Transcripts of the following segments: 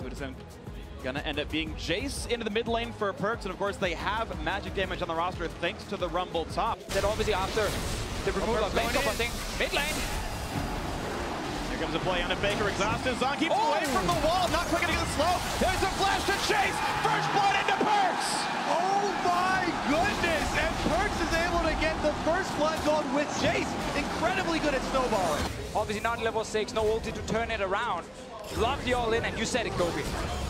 It is gonna end up being Jace into the mid lane for Perks, and of course they have magic damage on the roster thanks to the Rumble top. Then obviously after the removal of lane top, I think mid lane. Here comes a play on a Faker, exhausted. Zon keeps away from the wall, not quick enough to get slow. There's a flash to Chase. First blood into Perks. Oh my goodness! And Perks is able to get the first blood going with Chase. Incredibly good at snowballing. Obviously not level 6, no ulti to turn it around. Love the all in, and you said it, Kobe.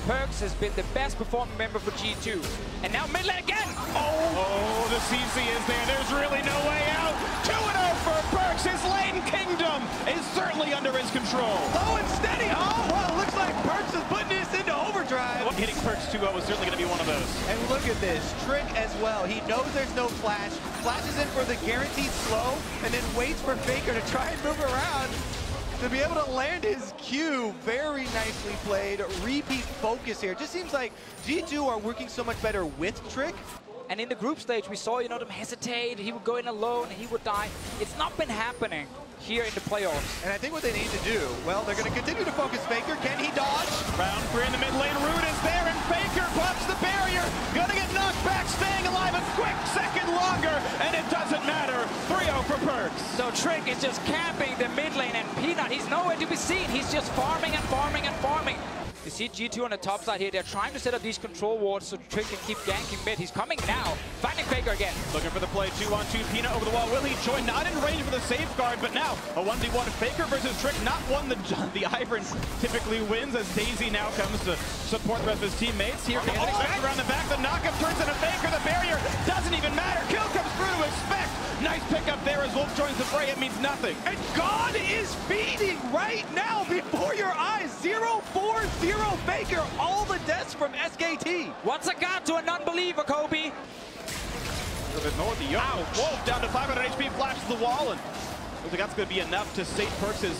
Perks has been the best performing member for G2. And now mid lane again! Oh, the CC is there. There's really no way out. 2-0 for Perks. His lane kingdom is certainly under his control. Oh, and steady. Oh, well, it looks like Perks is putting this into overdrive. Hitting Perks 2-0 is certainly going to be one of those. And look at this. Trick as well. He knows there's no flash. Flashes in for the guaranteed slow, and then waits for Faker to try and move around to be able to land his Q. Very nicely played. Repeat focus here. Just seems like G2 are working so much better with Trick. And in the group stage, we saw, them hesitate. He would go in alone, and he would die. It's not been happening here in the playoffs. And I think what they need to do, well, they're going to continue to focus Faker. Can he dodge? Round 3 in the mid lane. Root is there, and Faker pops the barrier. Gonna get knocked back, staying alive a quick second longer, and it doesn't matter. 3-0 for Perks. So Trick is just camping the mid lane, and Peanut, he's nowhere to be seen. He's just farming and farming and farming. You see G2 on the top side here. They're trying to set up these control wards so Trick can keep ganking mid. He's coming now. Finding Faker again. Looking for the play. 2-on-2. Peanut over the wall. Will he join? Not in range for the safeguard, but now a 1v1 Faker versus Trick. Not one the Ivern typically wins, as Daisy now comes to support the rest of his teammates. Here, around the back. The knockup turns into Faker. The barrier doesn't even matter. Kill comes through to expect. Nice pickup there as Wolf joins the fray. It means nothing. And God is feeding right now before your eyes. 0-4-0 Faker. All the deaths from SKT. What's a god to a non-believer, Kobe? A little bit more. The Wolf down to 500 HP, flashes the wall, and looks like that's going to be enough to save Perks'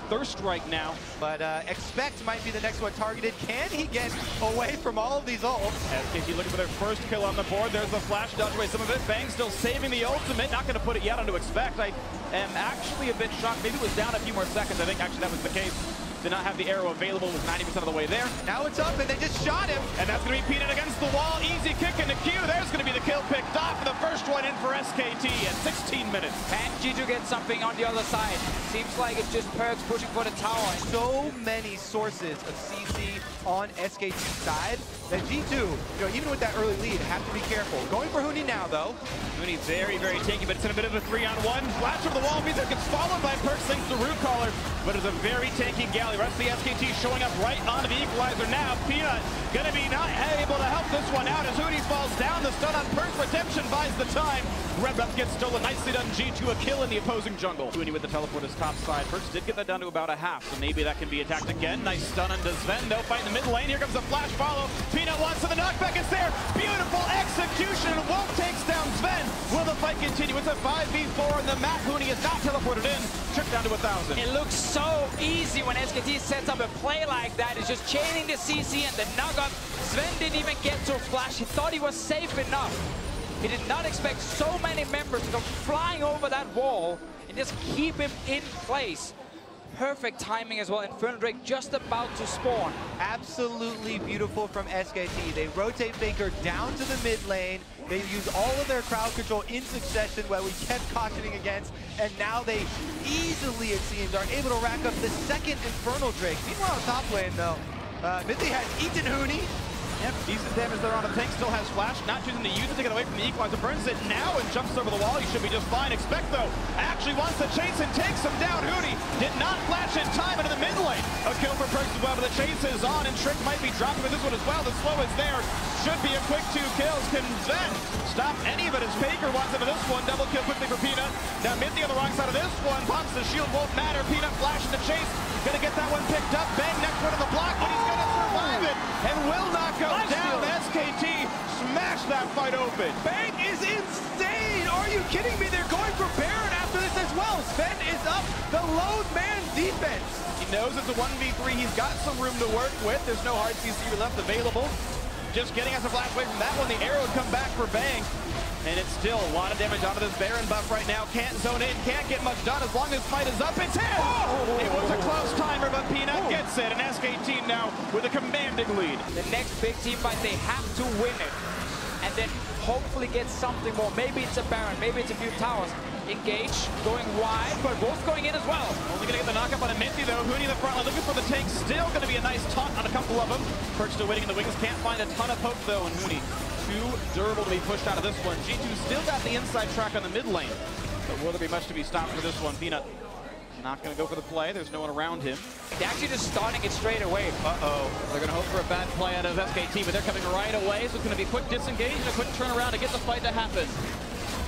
thirst right now. But Expect might be the next one targeted. Can he get away from all of these ults? SKT looking for their first kill on the board. There's the flash, dodge away some of it. Bang still saving the ultimate. Not going to put it yet onto Expect. I am actually a bit shocked. Maybe it was down a few more seconds. I think actually that was the case. Did not have the arrow available, was 90% of the way there. Now it's up, and they just shot him. And that's going to be Peanut against the wall. Easy kick into Q. There's going to be the kill picked off. The first one in for SKT at 16 minutes. Can G2 get something on the other side? Seems like it's just Perks pushing for the tower. So many sources of CC on SKT's side that G2, even with that early lead, have to be careful. Going for Huni now, though. Huni very, very tanky, but it's in a bit of a 3-on-1. Flash over the wall means it gets followed by Perks thanks to Root Caller, but it's a very tanky galley. The rest of the SKT showing up right onto the equalizer now. Peanut gonna be not able to help this one out as Huni falls down. The stun on Perks. Redemption buys the time. Red buff gets stolen. Nicely done. G2 a kill in the opposing jungle. Huni with the teleport is top side. Perks did get that down to about a half, so maybe that can be attacked again. Nice stun onto Sven. They'll fight in the mid lane. Here comes a flash follow. Peanut wants to the knockback. It's there. Beautiful execution. Wolf takes down Sven. Will the fight continue? It's a 5v4 on the map. Huni is not teleported in. Trick down to 1,000. It looks so easy when SKT sets up a play like that. It's just chaining the CC and the knock-up. Sven didn't even get to a flash. He thought he was safe enough. He did not expect so many members to come flying over that wall and just keep him in place. Perfect timing as well. Infernal Drake just about to spawn. Absolutely beautiful from SKT. They rotate Faker down to the mid lane. They use all of their crowd control in succession, where we kept cautioning against, and now they easily, it seems, are able to rack up the second Infernal Drake. Meanwhile, top lane, though, Mithy has eaten Huni. Yep, decent damage there on him. Tank still has flash, not choosing to use it to get away from the equalizer. Burns it now and jumps over the wall. He should be just fine. Expect, though, actually wants to chase and takes him down. Huni did not flash in time into the mid lane. A kill for Perks as well, but the chase is on, and Trick might be dropping with this one as well. The slow is there. Should be a quick 2 kills. Can Zen stop any of it as Faker wants into this one? Double kill quickly for Peanut. Now Mithy on the wrong side of this one. Pops the shield, won't matter. Peanut flashing the chase. Gonna get that one picked up. Bang, next one on the block, but he's gonna survive it and will not go down. SKT smash that fight open. Bang is insane. Are you kidding me? They're going for Baron after this as well. Sven is up. The lone man defense. He knows it's a 1v3. He's got some room to work with. There's no hard CC left available. just getting us a flash away from that one. The arrow would come back for Bang. And it's still a lot of damage onto this Baron buff right now. Can't zone in, can't get much done as long as fight is up. It's him! Oh! It was a close timer, but Peanut gets it. And SKT now with a commanding lead. The next big team fight, they have to win it. And then hopefully get something more. Maybe it's a Baron, maybe it's a few towers. Engage, going wide, but both going in as well. Only going to get the knockup on a Minty, though. Huni in the front line looking for the tank. Still going to be a nice taunt on a couple of them. Perk still waiting in the wings. Can't find a ton of poke, though, and Huni too durable to be pushed out of this one. G2 still got the inside track on the mid lane. But will there be much to be stopped for this one? Peanut not going to go for the play. There's no one around him. They're actually just starting it straight away. Uh-oh. They're going to hope for a bad play out of SKT, but they're coming right away, so it's going to be a quick disengage and a quick turnaround to get the fight to happen.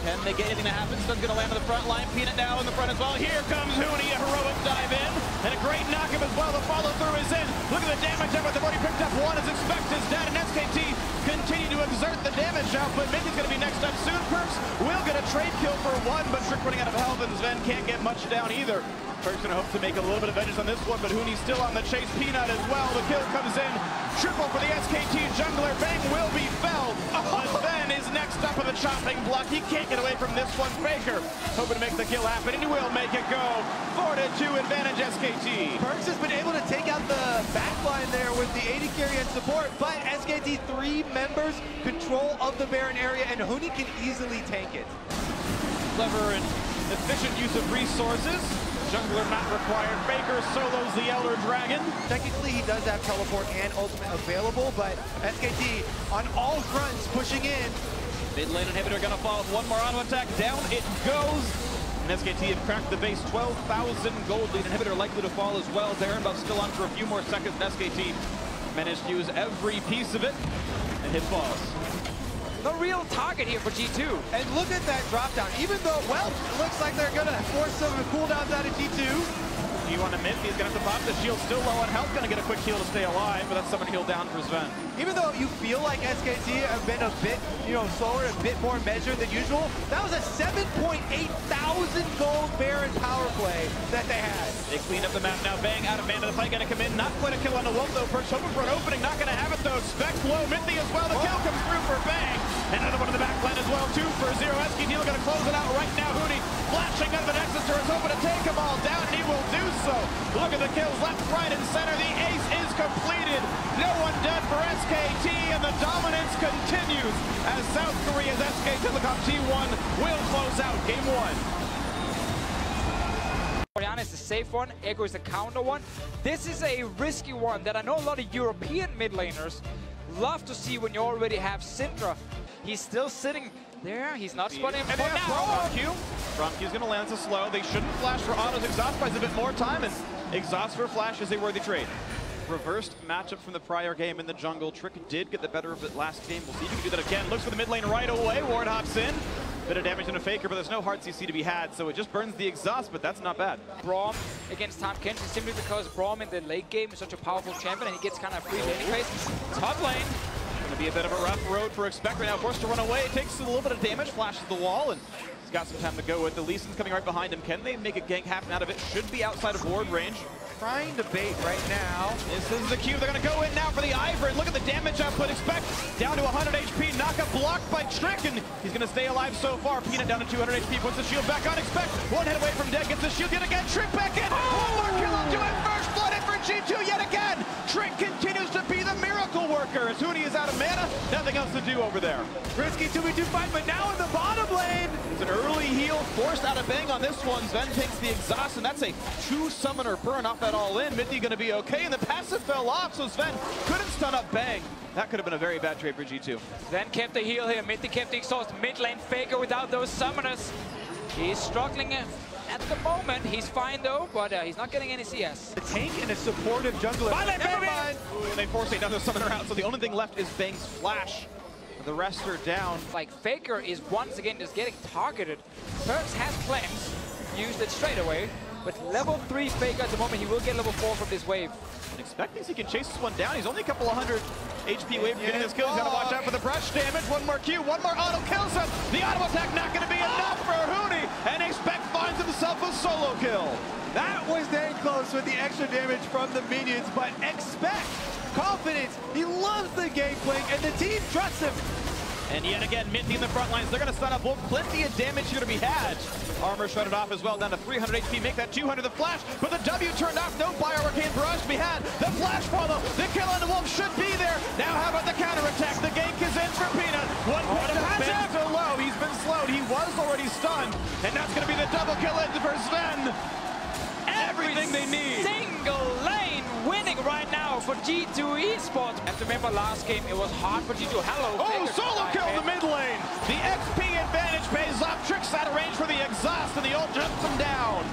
Can they get anything to happen? Stun's going to land on the front line. Peanut now in the front as well. Here comes Huni, a heroic dive in. And a great knockup as well. The follow-through is in. Look at the damage effort. They've already picked up one as expected. Dad and SKT continue to exert the damage output. Minty's going to be next up soon. Perks will get a trade kill for one, but Trick running out of health, and Sven can't get much down either. Perks going to hope to make a little bit of vengeance on this one, but Huni's still on the chase. Peanut as well. The kill comes in. Triple for the SKT jungler. Bang will be felled. But Sven is next up on the chopping block. He can't get away from this one. Faker hoping to make the kill happen, and he will make it go. 4-2 advantage SKT. Perks has been able to take out the backline there with the AD carry and support, but SKT 3 members control of the Baron area, and Huni can easily tank it. Clever and efficient use of resources. Jungler not required. Faker solos the Elder Dragon. Technically, he does have teleport and ultimate available, but SKT on all fronts pushing in. Mid lane inhibitor gonna fall with one more auto attack. Down it goes. And SKT have cracked the base. 12,000 gold lead. Inhibitor likely to fall as well. Baron buff still on for a few more seconds. SKT managed to use every piece of it. And hit falls. No real target here for G2. And look at that drop down. Even though, well, it looks like they're going to force some cooldowns out of G2. You want to miss, he's going to have to pop the shield. Still low on health, going to get a quick heal to stay alive, but that's someone heal down for Sven. Even though you feel like SKT have been a bit, slower, a bit more measured than usual, that was a 7.8 thousand gold Baron power play that they had. They clean up the map now. Bang out of mana. The fight going to come in. Not quite a kill on the Wolf, though. Perks hoping for an opening. Not going to have it, though. Spec low. Minty as well. The kill comes through for Bang. Another one in the back line as well. 2-0. SKT going to close it out right now. Huni flashing out of the Nexus Turret, hoping to take them all down, and he will do so. Look at the kills left, right, and center. The ace is completed. No one dead for SKT, and the dominance continues as South Korea's SK Telecom T1 will close out Game 1. Oriana is the safe one, Ego is the counter one. This is a risky one that I know a lot of European mid laners love to see when you already have Syndra. He's still sitting there, he's not spotting him for now. From Q's gonna land so slow. They shouldn't flash for autos. Exhaust buys a bit more time, and exhaust for flash is a worthy trade. Reversed matchup from the prior game in the jungle. Trick did get the better of it last game. We'll see if he can do that again. Looks for the mid lane right away. Ward hops in. Bit of damage in a Faker, but there's no hard CC to be had, so it just burns the exhaust, but that's not bad. Braum against Tom Kenshin simply because Braum in the late game is such a powerful champion and he gets kind of free anyways. Top lane. Gonna be a bit of a rough road for Expect right now. Forced to run away. Takes a little bit of damage, flashes the wall, and he's got some time to go with. The Lee Sin's coming right behind him. Can they make a gank happen out of it? Should be outside of ward range. Trying to bait right now. This is the cue. They're going to go in now for the Ivern. Look at the damage output. Expect down to 100 HP. Knockup blocked by Trick, and he's going to stay alive so far. Peanut down to 200 HP. Puts the shield back on. Expect one hit away from dead. Gets the shield yet again. Trick back in. One more kill. I'll do it. First blood in for G2 yet again. Trick continues to be the miracle worker. As Huni is out of mana, nothing else to do over there. Risky 2v2 fight, but now in the bottom lane. It's an early heal forced out of Bang on this one. Sven takes the exhaust, and that's a 2-summoner burn off that all in. Minty going to be okay, and the passive fell off, so Sven couldn't stun up Bang. That could have been a very bad trade for G2. Sven kept the heal here. Minty kept the exhaust. Mid lane Faker without those summoners. He's struggling at the moment. He's fine though, but he's not getting any CS. A tank and a supportive jungler. Never mind. Ooh, and they force another summoner out, so the only thing left is Bang's flash. The rest are down. Like, Faker is once again just getting targeted. Perks has plans, used it straight away, but level 3 Faker at the moment, he will get level 4 from this wave. And expecting he can chase this one down. He's only a couple of hundred HP away from getting this kill. He's got to watch out for the brush damage. One more Q, one more auto kills him. The auto attack not going to be enough for Huni, and Expect finds himself a solo kill. That was dang close with the extra damage from the minions, but Expect confidence. He loves knows the Gangplank, and the team trusts him. And yet again, Minty in the front lines. They're going to stun up Wolf. Plenty of damage here to be had. Armor shredded off as well, down to 300 HP. Make that 200 the flash, but the W turned off. No Fire Arcane Barrage to be had. The flash follow. The kill on the Wolf should be there. Now how about the counterattack? The gank is in for Peanut. One point of been so low. He's been slowed. He was already stunned. And that's going to be the double kill in for Sven. Everything they need. Single lane winning right now for G2 Esports. And remember last game, it was hard for G2. Hello. Oh, solo kill in the mid lane. The XP advantage pays off. Tricks out of range for the exhaust, and the ult jumps him down.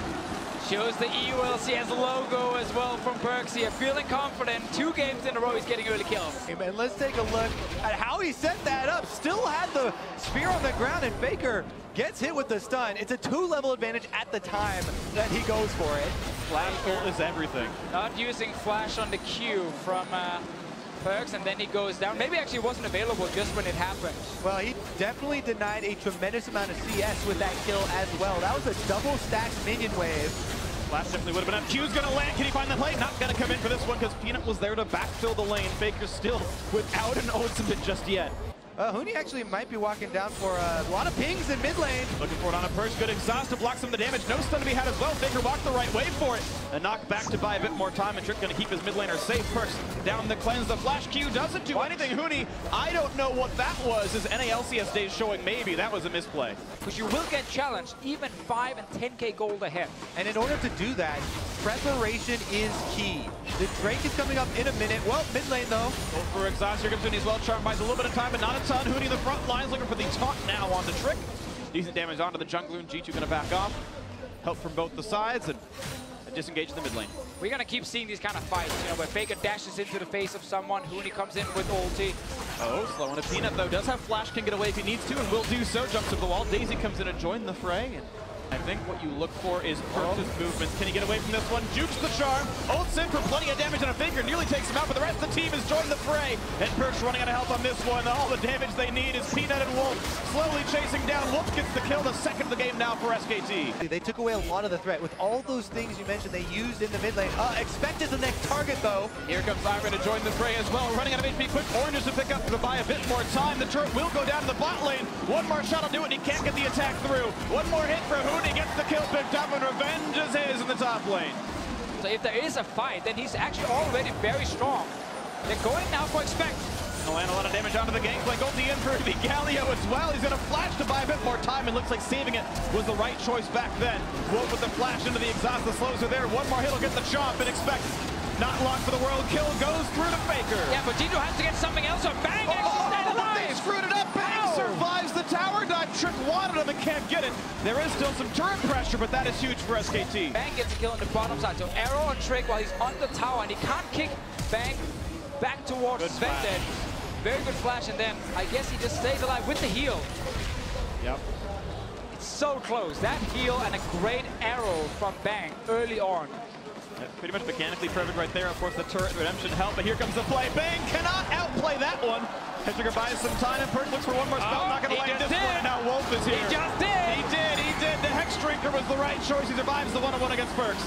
Shows the EULCS logo as well from Perks here. Feeling confident. 2 games in a row, he's getting early kills. And let's take a look at how he set that up. Still had the spear on the ground, and Faker gets hit with the stun. It's a 2-level advantage at the time that he goes for it. Flash ult is everything. Not using flash on the Q from Perks, and then he goes down. Maybe actually wasn't available just when it happened. Well, he definitely denied a tremendous amount of CS with that kill as well. That was a double stacked minion wave. Flash definitely would have been up. Q's going to land. Can he find the play? Not going to come in for this one because Peanut was there to backfill the lane. Faker still without an ultimate just yet. Huni actually might be walking down for a lot of pings in mid lane. Looking for it on a Perch. Good exhaust to block some of the damage. No stun to be had as well. Faker walked the right way for it. A knock back to buy a bit more time, and Trick going to keep his mid laner safe. Perks down the cleanse. The flash Q doesn't do anything. Huni, I don't know what that was. His NALCS days showing maybe that was a misplay. Because you will get challenged even 5 and 10k gold ahead. And in order to do that, preparation is key. The Drake is coming up in a minute. Well, mid lane though. Go for exhaust. Here comes Huni as well. Charm buys a little bit of time, but not a ton. Huni in the front lines looking for the taunt now on the Trick. Decent damage onto the jungler, and G2 going to back off. Help from both the sides and disengage the mid lane. We're going to keep seeing these kind of fights, you know, where Faker dashes into the face of someone, Huni comes in with ulti. Oh, slow on a Peanut though. Does have flash, can get away if he needs to, and will do so. Jumps to the wall. Daisy comes in to join the fray. And I think what you look for is Perks' movements. Can he get away from this one? Jukes the charm. Ults in for plenty of damage, and a Faker nearly takes him out, but the rest of the team has joined the fray. And Perks running out of help on this one. All the damage they need is Peanut and Wolf slowly chasing down. Wolf gets the kill, the second of the game now for SKT. They took away a lot of the threat. With all those things you mentioned they used in the mid lane. Expect is the next target though. Here comes Ivan to join the fray as well. Running out of HP quick. Oranges to pick up to buy a bit more time. The turret will go down to the bot lane. One more shot will do it, and he can't get the attack through. One more hit for Huni, gets the kill picked up, and revenge is his in the top lane. So if there is a fight, then he's actually already very strong. They're going now for Expect. Gonna land a lot of damage onto the Gangplank. Ulti in for the Galio as well. He's gonna flash to buy a bit more time, and looks like saving it was the right choice back then. Wolf with the flash into the exhaust. The slows are there. One more hit will get the chomp, and Expect not locked for the world. Kill goes through to Faker. Yeah, but G2 has to get something else. Or Bang actually stayed alive. They screwed it up. Bang survives the tower dive. Trick wanted him and can't get it. There is still some turret pressure, but that is huge for SKT. Bang gets a kill on the bottom side. So arrow on Trick while he's on the tower, and he can't kick Bang back towards Sven. Very good flash, and then I guess he just stays alive with the heal. Yep. It's so close. That heal and a great arrow from Bang early on. Yeah, pretty much mechanically perfect right there. Of course, the turret redemption help, but here comes the play. Bang cannot outplay that one. Hedriger buys some time, and Perk looks for one more spell. Not going to land this one, and now Wolf is here. He just did. He did. The Hex Drinker was the right choice. He survives the one-on-one against Perks.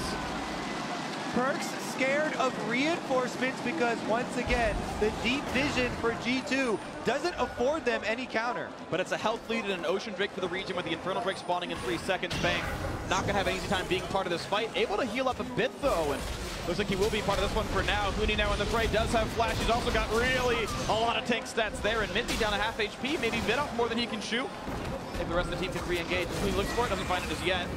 Perks scared of reinforcements because, once again, the deep vision for G2 doesn't afford them any counter. But it's a health lead and an Ocean Drake for the region with the Infernal Drake spawning in 3 seconds. Bang, not going to have an easy time being part of this fight. Able to heal up a bit, though, and looks like he will be part of this one for now. Huni now in the fray does have flash. He's also got really a lot of tank stats there, and Minty down to half HP, maybe bit off more than he can shoot. If the rest of the team can re-engage. Huni looks for it, doesn't find it as yet.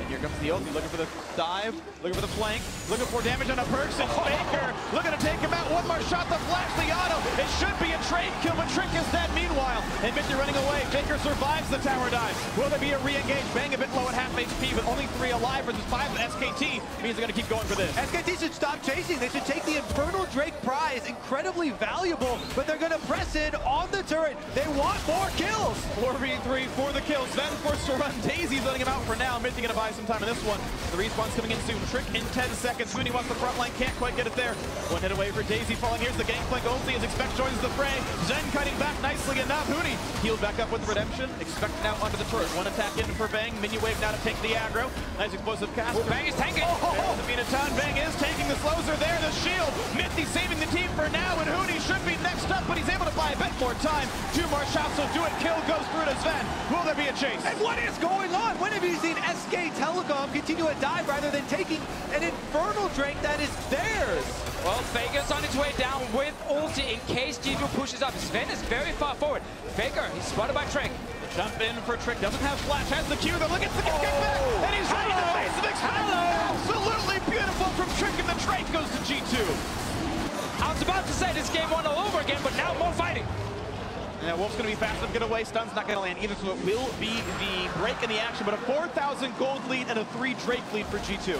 Here comes the ulti, looking for the dive, looking for the flank, looking for damage on a Perks, and Faker looking to take him out. One more shot, the flash, the auto. It should be a trade kill, but Trick is dead meanwhile. And Minty running away. Faker survives the tower dive. Will there be a re-engage? Bang a bit low at half HP, with only 3 alive versus 5 with SKT. Means they're going to keep going for this. SKT should stop chasing. They should take the Infernal Drake prize. Incredibly valuable, but they're going to press in on the turret. They want more kills. 4v3 for the kills. Then forced to run. Daisy's letting him out for now. Minty going to buy some time in this one. The respawn's coming in soon. Trick in 10 seconds. Huni wants the front line, can't quite get it there. One hit away for Daisy falling. Here's the Gangplank ulti as Expect joins the fray. Zen cutting back nicely enough. Huni healed back up with redemption. Expect now under the turret. One attack in for Bang. Minion wave now to take the aggro. Nice explosive cast. Bang is tanking. Doesn't mean a ton. Bang is taking the slows are there. The shield. Minty saving the team for now, and Huni should be next up. more time. 2 more shots will do it. Kill goes through to Sven. Will there be a chase? And what is going on? When have you seen SK Telecom continue a dive rather than taking an infernal drink that is theirs? Well, Faker's on his way down with ulti in case G2 pushes up. Sven is very far forward. Faker, he's spotted by Trick. Jump in for Trick, doesn't have flash, has the Q, then look at the get back, and he's right in the face of Xpect. Absolutely beautiful from Trick, and the trade goes to G2. I was about to say this game won all over again, but now more fighting. Yeah, Wolf's going to be fast enough to get away. Stun's not going to land either, so it will be the break in the action, but a 4,000 gold lead and a 3 Drake lead for G2.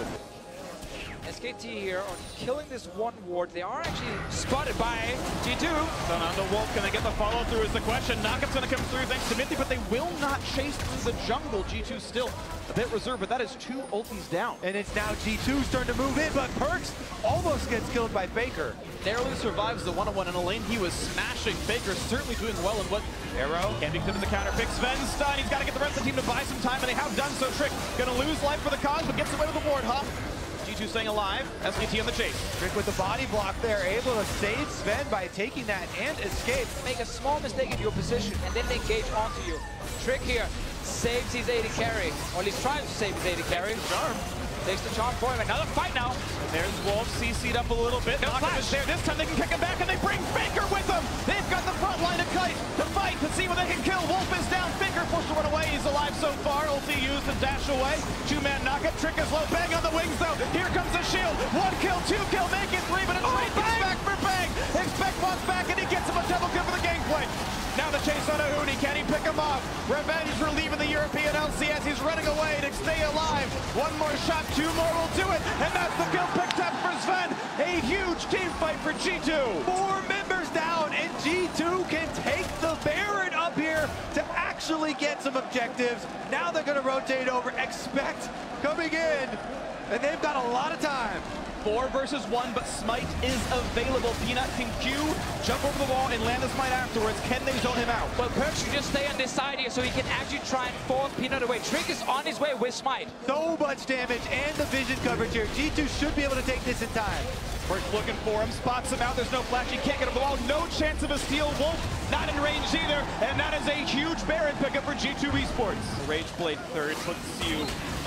SKT here are killing this one ward. They are actually spotted by G2. So on to Wolf, can they get the follow through is the question. Knockup's going to come through thanks to Mithy, but they will not chase through the jungle. G2 still a bit reserved, but that is 2 ultis down. And it's now G2's turn to move in, but Perkz almost gets killed by Faker. Narrowly survives the 1-on-1 in a lane. He was smashing. Faker certainly doing well in what Arrow can be good in the counter pick. Sven stun. He's got to get the rest of the team to buy some time, and they have done so. Trick going to lose life for the cause, but gets away with the ward hop. G2 staying alive. SKT on the chase. Trick with the body block there, able to save Sven by taking that and escape. Make a small mistake in your position, and then they engage onto you. Trick here saves his AD carry, or at least tries to save his AD carry. Charm. Takes the charm for him. Another fight now. There's Wolf, CC'd up a little bit. No Knock is there. This time they can kick him back, and they bring Faker with them. They've got the front line to kite, to fight, to see what they can kill. Wolf is down. Faker forced to run away. He's alive so far. Ulti used to dash away. 2-man knockup. Trick is low. Bang on the wings, though. Here comes the shield. 1 kill, 2 kill. Make it 3, but it's right back for Bang. Xpect wants back, and he gets him a double kill for the gameplay. Now the chase on Ahuni. Can he pick him off? Revenge for leaving the European LCS. He's running away to stay alive. 1 more shot, 2 more will do it. And that's the kill picked up for Sven. A huge team fight for G2. 4 members down, and G2 can take the Baron up here to actually get some objectives. Now they're going to rotate over. Xpect coming in, and they've got a lot of time. 4 versus 1, but Smite is available. Peanut can Q, jump over the wall, and land the Smite afterwards. Can they zone him out? Well, Perkz should just stay on this side here so he can actually try and force Peanut away. Trick is on his way with Smite. So much damage and the vision coverage here. G2 should be able to take this in time. First looking for him, spots him out. There's no flash. He can't get him the wall. No chance of a steal. Wolf not in range either. And that is a huge Baron pickup for G2 Esports. Rageblade third puts you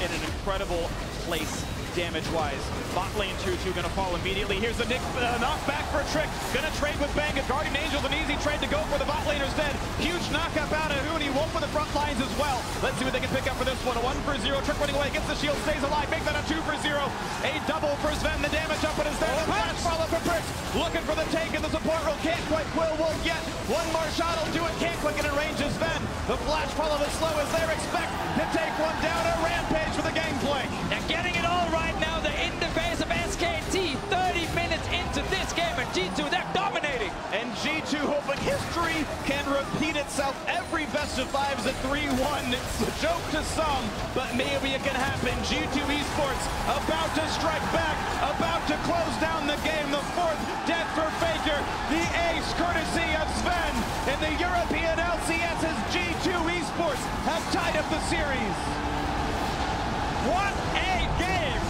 in an incredible place damage-wise. Bot lane 2-2 gonna fall immediately. Here's a knockback for Trick. Gonna trade with Bang. A Guardian Angel's an easy trade to go for. The bot laner's dead. Huge knockup out of Ahuni. Wolf for the front lines as well. Let's see what they can pick up for this one. A 1-for-0. Trick running away. Gets the shield. Stays alive. Make that a 2-for-0. A double for Sven. The damage up and is there. The flash follow for Perkz. Looking for the take in the support role. Can't quite will yet. 1 more shot will do it. Can't quite get in range of Sven. The flash follow is slow as they're Xpect to take one down. A rampage for the gameplay. They're getting it all right now. They're in the face of SKT. 30 minutes into this game, and G2, they're dominating. And G2 hoping history can repeat itself. Every best of 5 is a 3-1. It's a joke to some, but maybe it can happen. G2 Esports about to strike back, about to close down the game. The 4th death for Faker. The ace courtesy of Sven. And the European LCS as G2 Esports have tied up the series. What a game!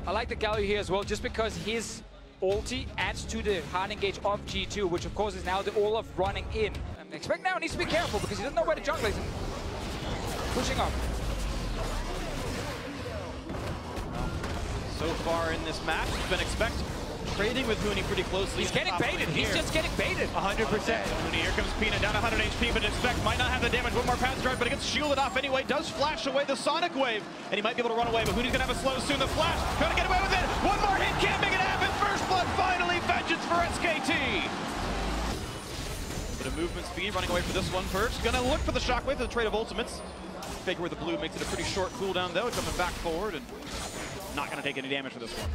I like the Galio here as well, just because his ulti adds to the hard engage of G2, which of course is now the Olaf running in. And Xpect now needs to be careful because he doesn't know where the jungle is. Pushing up. So far in this match, it's been Xpect trading with Ahuni pretty closely. He's getting baited. He's just getting baited. 100%. Ahuni, here comes Peanut down 100 HP, but Xpect might not have the damage. 1 more pass drive, but it gets shielded off anyway. Does flash away the Sonic Wave, and he might be able to run away, but Ahuni's gonna have a slow soon. The flash, gonna get away with it. 1 more hit, can't make it happen. First blood, finally, vengeance for SKT. Bit of movement speed, running away for this one. Perkz gonna look for the shockwave for the trade of ultimates. Faker with the blue makes it a pretty short cooldown though, coming back forward and not gonna take any damage for this one.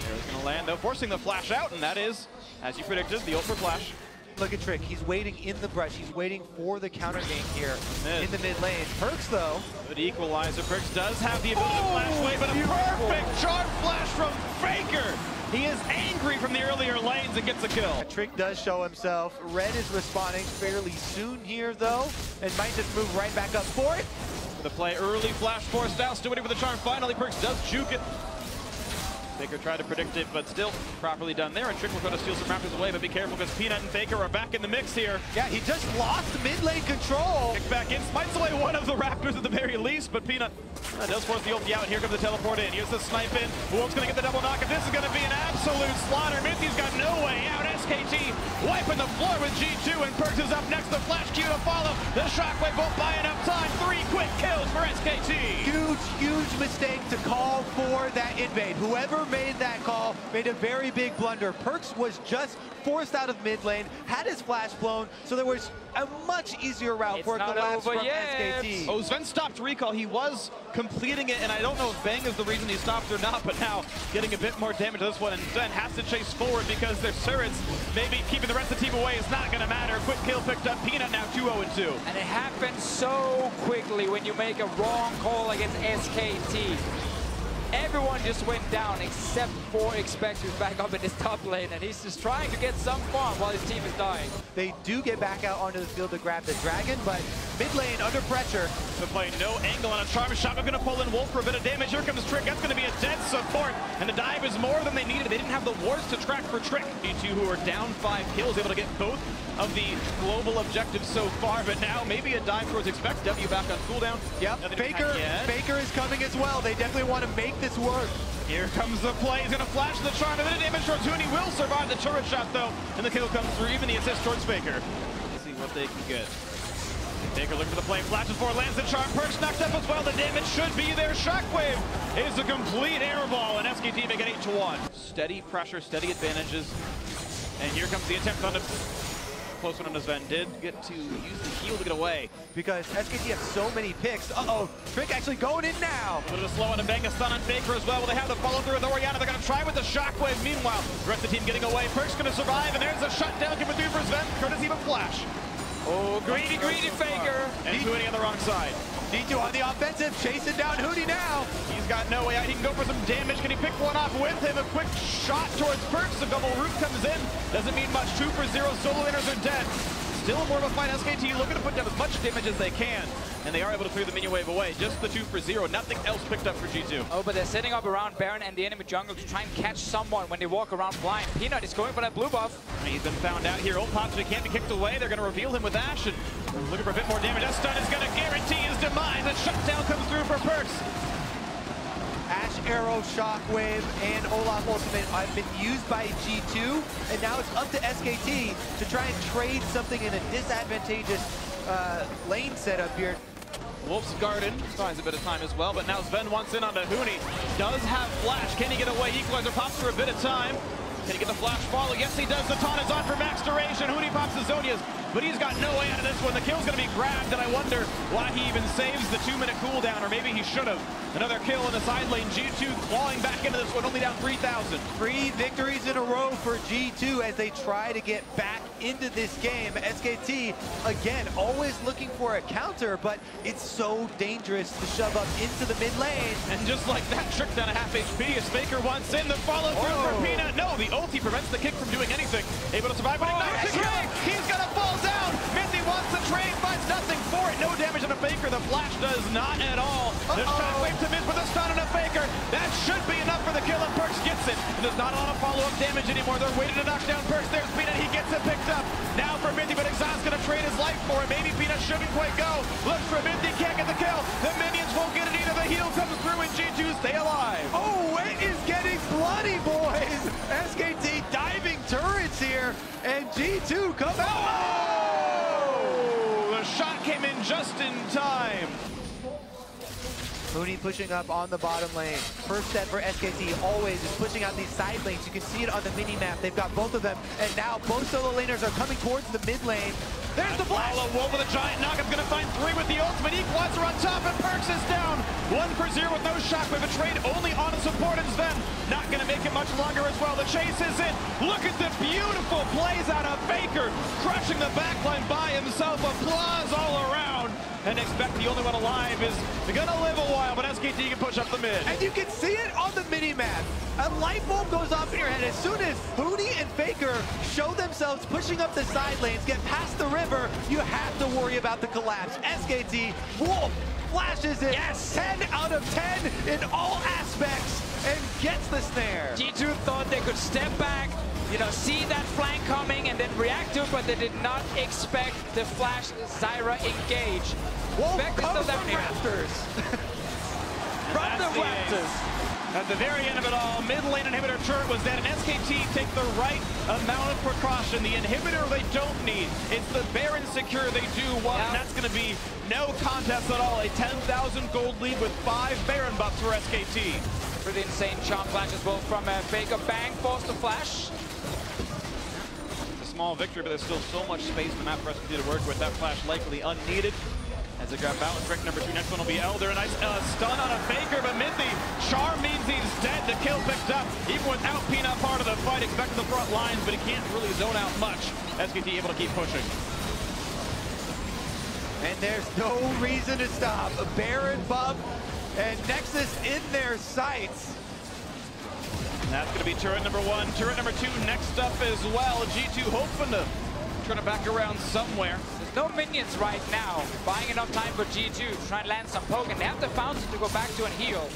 Arrow's gonna land though, forcing the flash out, and that is, as you predicted, the ult for flash. Look at Trick. He's waiting in the brush. He's waiting for the counter gank here in the mid lane. Perkz, though. Good equalizer. Perkz does have the ability to flash away, but a perfect charge flash from Faker. He is angry from the earlier lanes and gets a kill. Trick does show himself. Red is responding fairly soon here, though, and might just move right back up for it. The play early, flash forced out, still waiting for the charm. Finally, Perkz does juke it. Faker tried to predict it, but still properly done there. And Trick will go to steal some Raptors away, but be careful because Peanut and Faker are back in the mix here. Yeah, he just lost mid lane control. Kick back in, smites away one of the Raptors at the very least, but Peanut does force the ulti out, and here comes the teleport in. Here's the snipe in. Wolf's going to get the double knock, and this is going to be an absolute slaughter. Mithy's got no way out. SKT wiping the floor with G2, and Perks is up next. The flash Q to follow. The Shockwave won't buy enough time. 3 quick kills for SKT. Huge mistake to call for that invade. Whoever made that call made a very big blunder. Perks was just forced out of mid lane, had his flash blown, so there was a much easier route for a collapse from SKT. Oh, Sven stopped recall. He was completing it, and I don't know if Bang is the reason he stopped or not, but now getting a bit more damage to this one, and Sven has to chase forward because their turrets, maybe keeping the rest of the team away is not going to matter. Quick kill picked up. Peanut now 2-0-2. And it happens so quickly when you make a wrong call against SKT. Everyone just went down except for Expect, who's back up in his top lane, and he's just trying to get some farm while his team is dying. They do get back out onto the field to grab the dragon, but mid lane under pressure. To play no angle on a charm shot. We're going to pull in Wolf for a bit of damage. Here comes Trick. That's going to be a dead support, and the dive is more than they needed. They didn't have the wards to track for Trick. G2, who are down 5 kills, able to get both of the global objectives so far, but now maybe a dive towards Expect. W back on cooldown. Yep, Faker is coming as well. They definitely want to make this work. Here comes the play. He's going to flash the charm. A bit of damage towards Huni. Will survive the turret shot, though, and the kill comes through. Even the assist towards Faker. Let's see what they can get. Faker looking for the play. Flashes forward, lands the charm. Perks knocked up as well. The damage should be there. Shockwave is a complete airball, and SKT make it 8-1. Steady pressure, steady advantages. And here comes the attempt on the close one on the Sven. Did get to use the heal to get away. Because SKT have so many picks. Uh-oh, Trick actually going in now. A bit of a slow on and Bang a stun on Faker as well. Will they have the follow through with Orianna? They're going to try with the Shockwave. Meanwhile, the rest of the team getting away. Perk's going to survive, and there's a shutdown coming through for Sven. Courtesy of a flash. Oh, greedy Faker. And Huni on the wrong side. D2 on the offensive, chasing down Huni now. He's got no way out. He can go for some damage. Can he pick one off with him? A quick shot towards Perks. The double root comes in. Doesn't mean much. 2 for 0. Solo winners are dead. Still more of a fight. SKT looking to put down as much damage as they can, and they are able to clear the minion wave away. Just the 2 for 0. Nothing else picked up for G2. Oh, but they're setting up around Baron and the enemy jungle to try and catch someone when they walk around blind. Peanut is going for that blue buff. He's been found out here. Old Pops can't be kicked away. They're going to reveal him with Ash, and looking for a bit more damage. That stun is going to guarantee his demise. A shutdown comes through for Perks. Ash, Arrow, Shockwave, and Olaf Ultimate have been used by G2, and now it's up to SKT to try and trade something in a disadvantageous lane setup here. Wolf's Garden buys a bit of time as well, but now Sven wants in on the Huni. Does have flash. Can he get away? Equalizer pops for a bit of time. Can he get the flash follow? Yes, he does. The taunt is on for max duration. Huni pops the Zonias, but he's got no way out of this one. The kill's going to be grabbed, and I wonder why he even saves the 2-minute cooldown, or maybe he should have. Another kill in the side lane. G2 clawing back into this one, only down 3,000. 3 victories in a row for G2 as they try to get back into this game. SKT, again, always looking for a counter, but it's so dangerous to shove up into the mid lane. And just like that, Trick down a half HP as Faker wants in. The follow through for Peanut. No, the ulti prevents the kick from doing anything. Able to survive, but ignites the kill. He's going to fall down. Mithy wants the trade, finds nothing for it. No damage on a Faker. The flash does not at all. There's Shockwave to miss with a stun on a Faker. That should be enough for the kill, and Perks gets it. And there's not a lot of follow-up damage anymore. They're waiting to knock down Perks. There's Peanut. He gets it picked up. Now for Mithy, but Exhaust's going to trade his life for it. Maybe Peanut shouldn't quite go. Looks for Mithy, can't get the kill. The minions won't get it either. The heal comes through, and G2 stay alive. Oh, it is getting bloody, boys. SKT diving turrets here, and G2 come out. Oh! The shot came in just in time. Huni pushing up on the bottom lane. First step for SKT always is pushing out these side lanes. You can see it on the mini-map. They've got both of them, and now both solo laners are coming towards the mid lane. There's the flash! Wolf with a giant knock. I'm going to find 3 with the ultimate. Equalizer on top, and Perks is down. 1 for 0 with no Shockwave. A trade only on a support, and Sven not going to make it much longer as well. The chase is in. Look at the beautiful plays out of Faker, crushing the backline by himself. Applause all around. And Expect, the only one alive, is going to live a while, but SKT can push up the mid. And you can see it on the mini-map. A light bulb goes off in your head as soon as Huni and Faker show themselves pushing up the side lanes, get past the river, you have to worry about the collapse. SKT, Wolf flashes it. Yes! 10 out of 10 in all aspects. and gets the snare. G2 thought they could step back, you know, see that flank coming and then react to it, but they did not expect the flash Zyra engage. Wolf Back comes into that from Raptors. From the Raptors. At the very end of it all, mid lane inhibitor turret was dead, and SKT take the right amount of precaution. The inhibitor they don't need. It's the Baron secure they do want, and that's going to be no contest at all. A 10,000 gold lead with 5 Baron buffs for SKT. Pretty insane charm flash as well from Faker. Bang, forced to flash. It's a small victory, but there's still so much space in the map for SKT to work with. That flash likely unneeded. As they grab balance break number 2, next one will be Elder. A nice stun on a Faker, but Mithy, charm means he's dead. The kill picked up, even without Peanut part of the fight. Expecting the front lines, but he can't really zone out much. SKT able to keep pushing. And there's no reason to stop. A Baron buff and Nexus in their sights. And that's going to be turret number 1. Turret number 2 next up as well. G2 hoping to turn it back around somewhere. There's no minions right now. Buying enough time for G2 to try and land some poke, and they have the fountain to go back to and heal.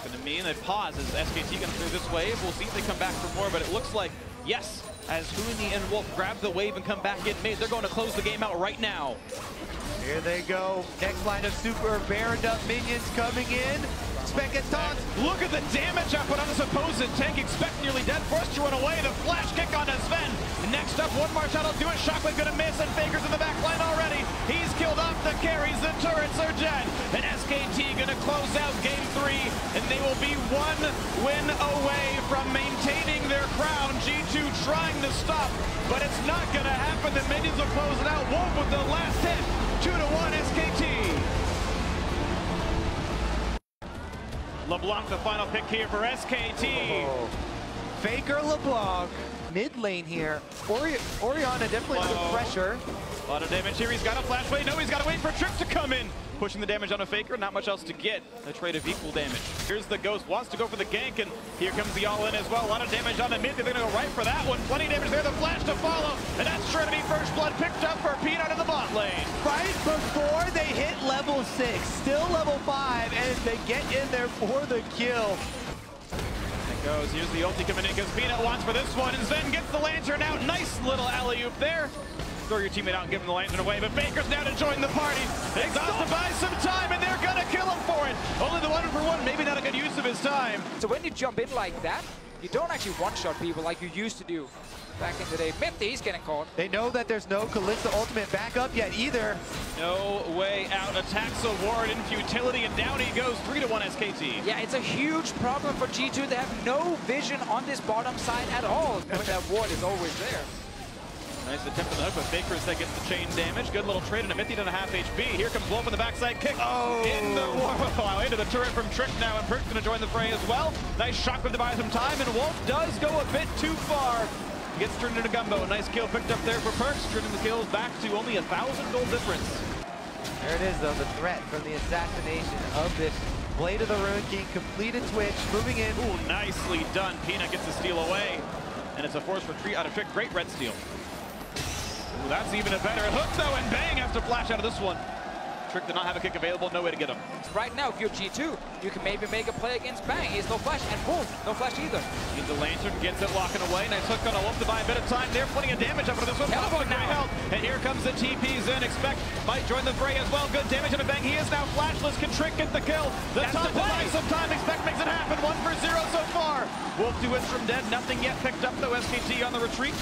Going to mean a pause as SKT comes through this wave. We'll see if they come back for more, but it looks like, yes, as Huni and Wolf grab the wave and come back in mid, they're going to close the game out right now. Here they go. Next line of super Baroned up minions coming in. Spectatons. Look at the damage I put on the supposed tank. Expect nearly dead. Forced to run away. The flash kick on Sven. Next up, one more shot will do it. Shockwave gonna miss, and Faker's in the back line already. He's killed off the carries. The turrets are dead. And SKT gonna close out game 3, and they will be 1 win away from maintaining their crown. G2 trying to stop, but it's not gonna happen. The minions will close it out. Wolf with the last hit. 2-1 SKT. LeBlanc, the final pick here for SKT. Oh. Faker LeBlanc, mid lane here. Orianna definitely under pressure. A lot of damage here. He's got a flash wait. No, he's got to wait for Trick to come in. Pushing the damage on a Faker, not much else to get. A trade of equal damage. Here's the Ghost, wants to go for the gank, and here comes the all-in as well. A lot of damage on the mid. They're going to go right for that one. Plenty of damage there. The flash to follow, and that's sure to be first blood picked up for Peanut in the bot lane. Right before they hit level 6, still level 5, and they get in there for the kill. It goes. Here's the ulti coming in because Peanut wants for this one, and Zen gets the lantern out. Nice little alley-oop there. Throw your teammate out and give him the lantern away, but Baker's now to join the party. Exhausted by some time, and they're gonna kill him for it. Only the 1-for-1, maybe not a good use of his time. So when you jump in like that, you don't actually one-shot people like you used to do back in the day. Mithy's getting caught. They know that there's no Kalista ultimate backup yet either. No way out. Attacks a ward in futility, and down he goes. 3-1 SKT. Yeah, it's a huge problem for G2. They have no vision on this bottom side at all. When that ward is always there. Nice attempt on the hook, but Faker that gets the chain damage. Good little trade, and a Mithy and a half HP. Here comes Wolf on the backside kick. Oh! In the wow, into the turret from Trick now, and Perk's going to join the fray as well. Nice shockwave to buy some time, and Wolf does go a bit too far. Gets turned into Gumbo. A nice kill picked up there for Perks, turning the kills back to only 1,000 gold difference. There it is, though, the threat from the assassination of this Blade of the Ruin King. Completed switch, moving in. Ooh, nicely done. Peanut gets the steal away, and it's a forced retreat out of Trick. Great red steal. Ooh, that's even a better hook, though, and Bang has to flash out of this one. Trick did not have a kick available, no way to get him. Right now, if you're G2, you can maybe make a play against Bang. He's no flash, and Wolf, no flash either. Needs the lantern, gets it, walking away. Nice hook on a Wolf to buy a bit of time there. Plenty of damage up into this one. Teleport now. Help. And here comes the TPs in. Expect might join the fray as well. Good damage on a Bang. He is now flashless. Can Trick get the kill? The top to buy some time. Expect makes it happen. 1-for-0 so far. Wolf 2 hits from dead. Nothing yet picked up, though. SKT on the retreat.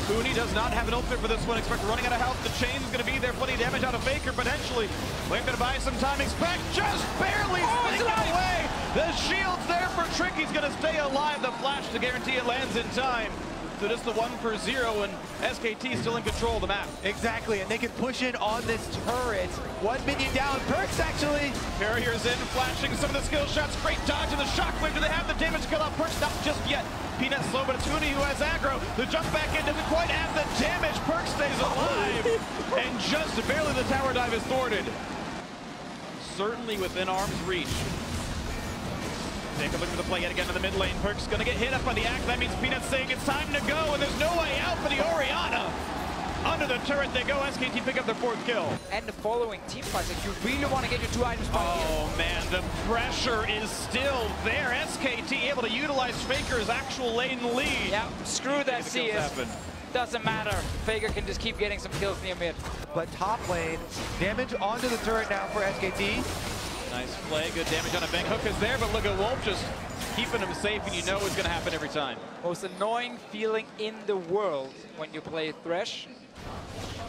Huni does not have an ultimate for this one. Expect running out of health. The chain's going to be there. Plenty of damage out of Faker, potentially. We're going to buy some time. Expect just barely spinning away. The shield's there for Trick. He's going to stay alive. The flash to guarantee it lands in time. So just the 1-for-0, and SKT still in control of the map. Exactly, and they can push in on this turret. 1 minion down. Perks actually. Barriers in, flashing some of the skill shots. Great dodge and the shockwave. Do they have the damage to kill out Perks? Not just yet. Peanut slow, but it's Huni who has aggro. The jump back in doesn't quite have the damage. Perks stays alive. And just barely the tower dive is thwarted. Certainly within arm's reach. Take a look at the play yet again in the mid lane. Perk's gonna get hit up by the axe. That means Peanut's saying it's time to go, and there's no way out for the Orianna. onto the turret they go. SKT pick up their 4th kill. And the following team fights, like you really want to get your 2 items by here. Oh man, the pressure is still there. SKT able to utilize Faker's actual lane lead. Yeah, screw that CS. Doesn't matter. Faker can just keep getting some kills near mid. But top lane, damage onto the turret now for SKT. Nice play, good damage on a Bang. Hook is there, but look at Wolf just keeping him safe, and you know it's going to happen every time. Most annoying feeling in the world when you play Thresh.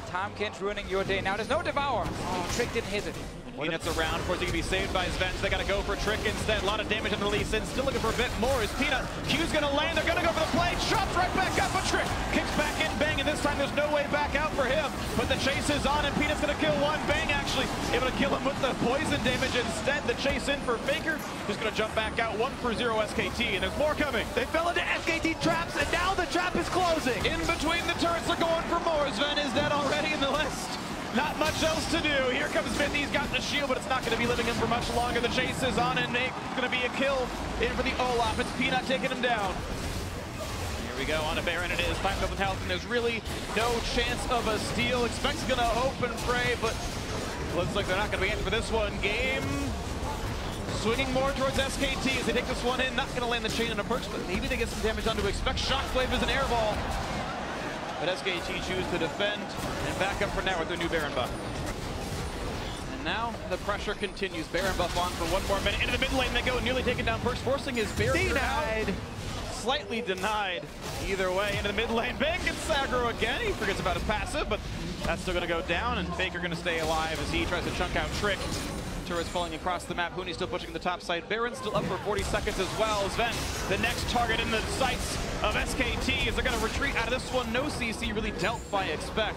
Tomkin's ruining your day. Now there's no Devour. Oh, Trick didn't hit it. Peanut's around, of course he can be saved by Sven. They gotta go for Trick instead. A lot of damage on the release in. Still looking for a bit more. Is Peanut. Q's gonna land. They're gonna go for the play. Chops right back up. A Trick kicks back in. Bang, and this time there's no way back out for him. But the chase is on, and Peanut's gonna kill one. Bang actually able to kill him with the poison damage instead. The chase in for Faker. Just gonna jump back out. 1-for-0 SKT, and there's more coming. They fell into SKT traps, and now the trap is closing. In between the turrets, they're going for more. Sven is dead already in the list. Not much else to do. Here comes Smithy. He's got the shield, but it's not going to be living him for much longer. The chase is on, and it's going to be a kill in for the Olaf. It's Peanut taking him down. Here we go on a Baron. It is 5,000 health, and there's really no chance of a steal. Expect's going to hope and pray, but looks like they're not going to be in for this one. Game swinging more towards SKT as they take this one in. Not going to land the chain in a perch, but maybe they get some damage onto Expect. Shockwave is an air ball. But SKT choose to defend and back up for now with their new Baron buff. And now the pressure continues. Baron buff on for 1 more minute. Into the mid lane they go, nearly taking down Perks, forcing his barrier Denied. out. Slightly denied. Either way, into the mid lane. Bang gets aggro again. He forgets about his passive, but that's still going to go down, and Faker going to stay alive as he tries to chunk out Trick. Turrets falling across the map. Huni still pushing the top side. Baron still up for 40 seconds as well. Sven, the next target in the sights of SKT, as they're going to retreat out of this one. No CC really dealt by Expect.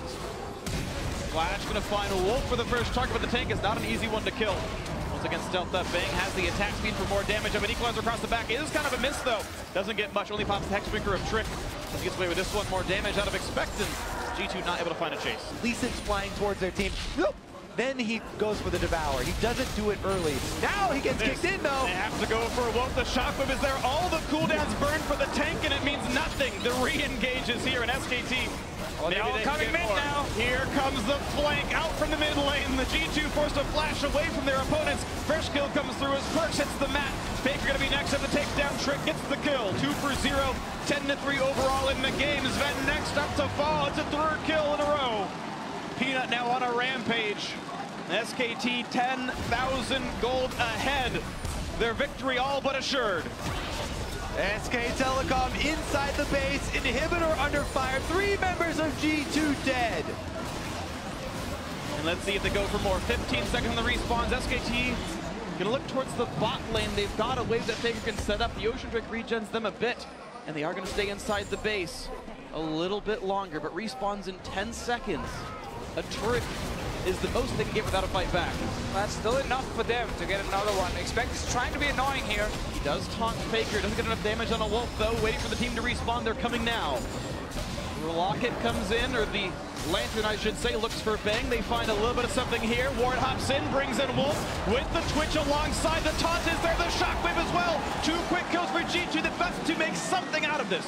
Flash going to find Wolf for the first target, but the tank is not an easy one to kill. Once again, stealth up. Bang has the attack speed for more damage. Of an equalizer across the back. It is kind of a miss, though. Doesn't get much. Only pops the Hexbreaker of Trick. As he gets away with this one. More damage out of Expect, and G2 not able to find a chase. Lee Sin's flying towards their team. Nope. Then he goes for the Devour. He doesn't do it early. Now he gets kicked in, though. They have to go for Wolf. The Shockwave is there. All the cooldowns burn for the tank, and it means nothing. The re-engage is here, and SKT. Oh, they're all coming mid now. Here comes the flank out from the mid lane. The G2 forced to flash away from their opponents. First kill comes through as Perks hits the mat. Faker going to be next up to take down Trick. Gets the kill. 2-for-0. 10-3 overall in the game. Sven next up to fall. It's a 3rd kill in a row. Peanut now on a rampage. SKT 10,000 gold ahead. Their victory all but assured. SK Telecom inside the base. Inhibitor under fire. 3 members of G2 dead. And let's see if they go for more. 15 seconds on the respawns. SKT gonna look towards the bot lane. They've got a wave that Faker can set up. The Ocean Drake regens them a bit, and they are gonna stay inside the base a little bit longer, but respawns in 10 seconds. A turret is the most they can get without a fight back. That's still enough for them to get another one. Expect is trying to be annoying here. He does taunt Faker, doesn't get enough damage on a Wolf though, waiting for the team to respawn. They're coming now. The Rocket comes in, or the Lantern I should say, looks for Bang. They find a little bit of something here. Ward hops in, brings in Wolf with the Twitch alongside. The taunt is there, the Shockwave as well. 2 quick kills for G2, the best to make something out of this.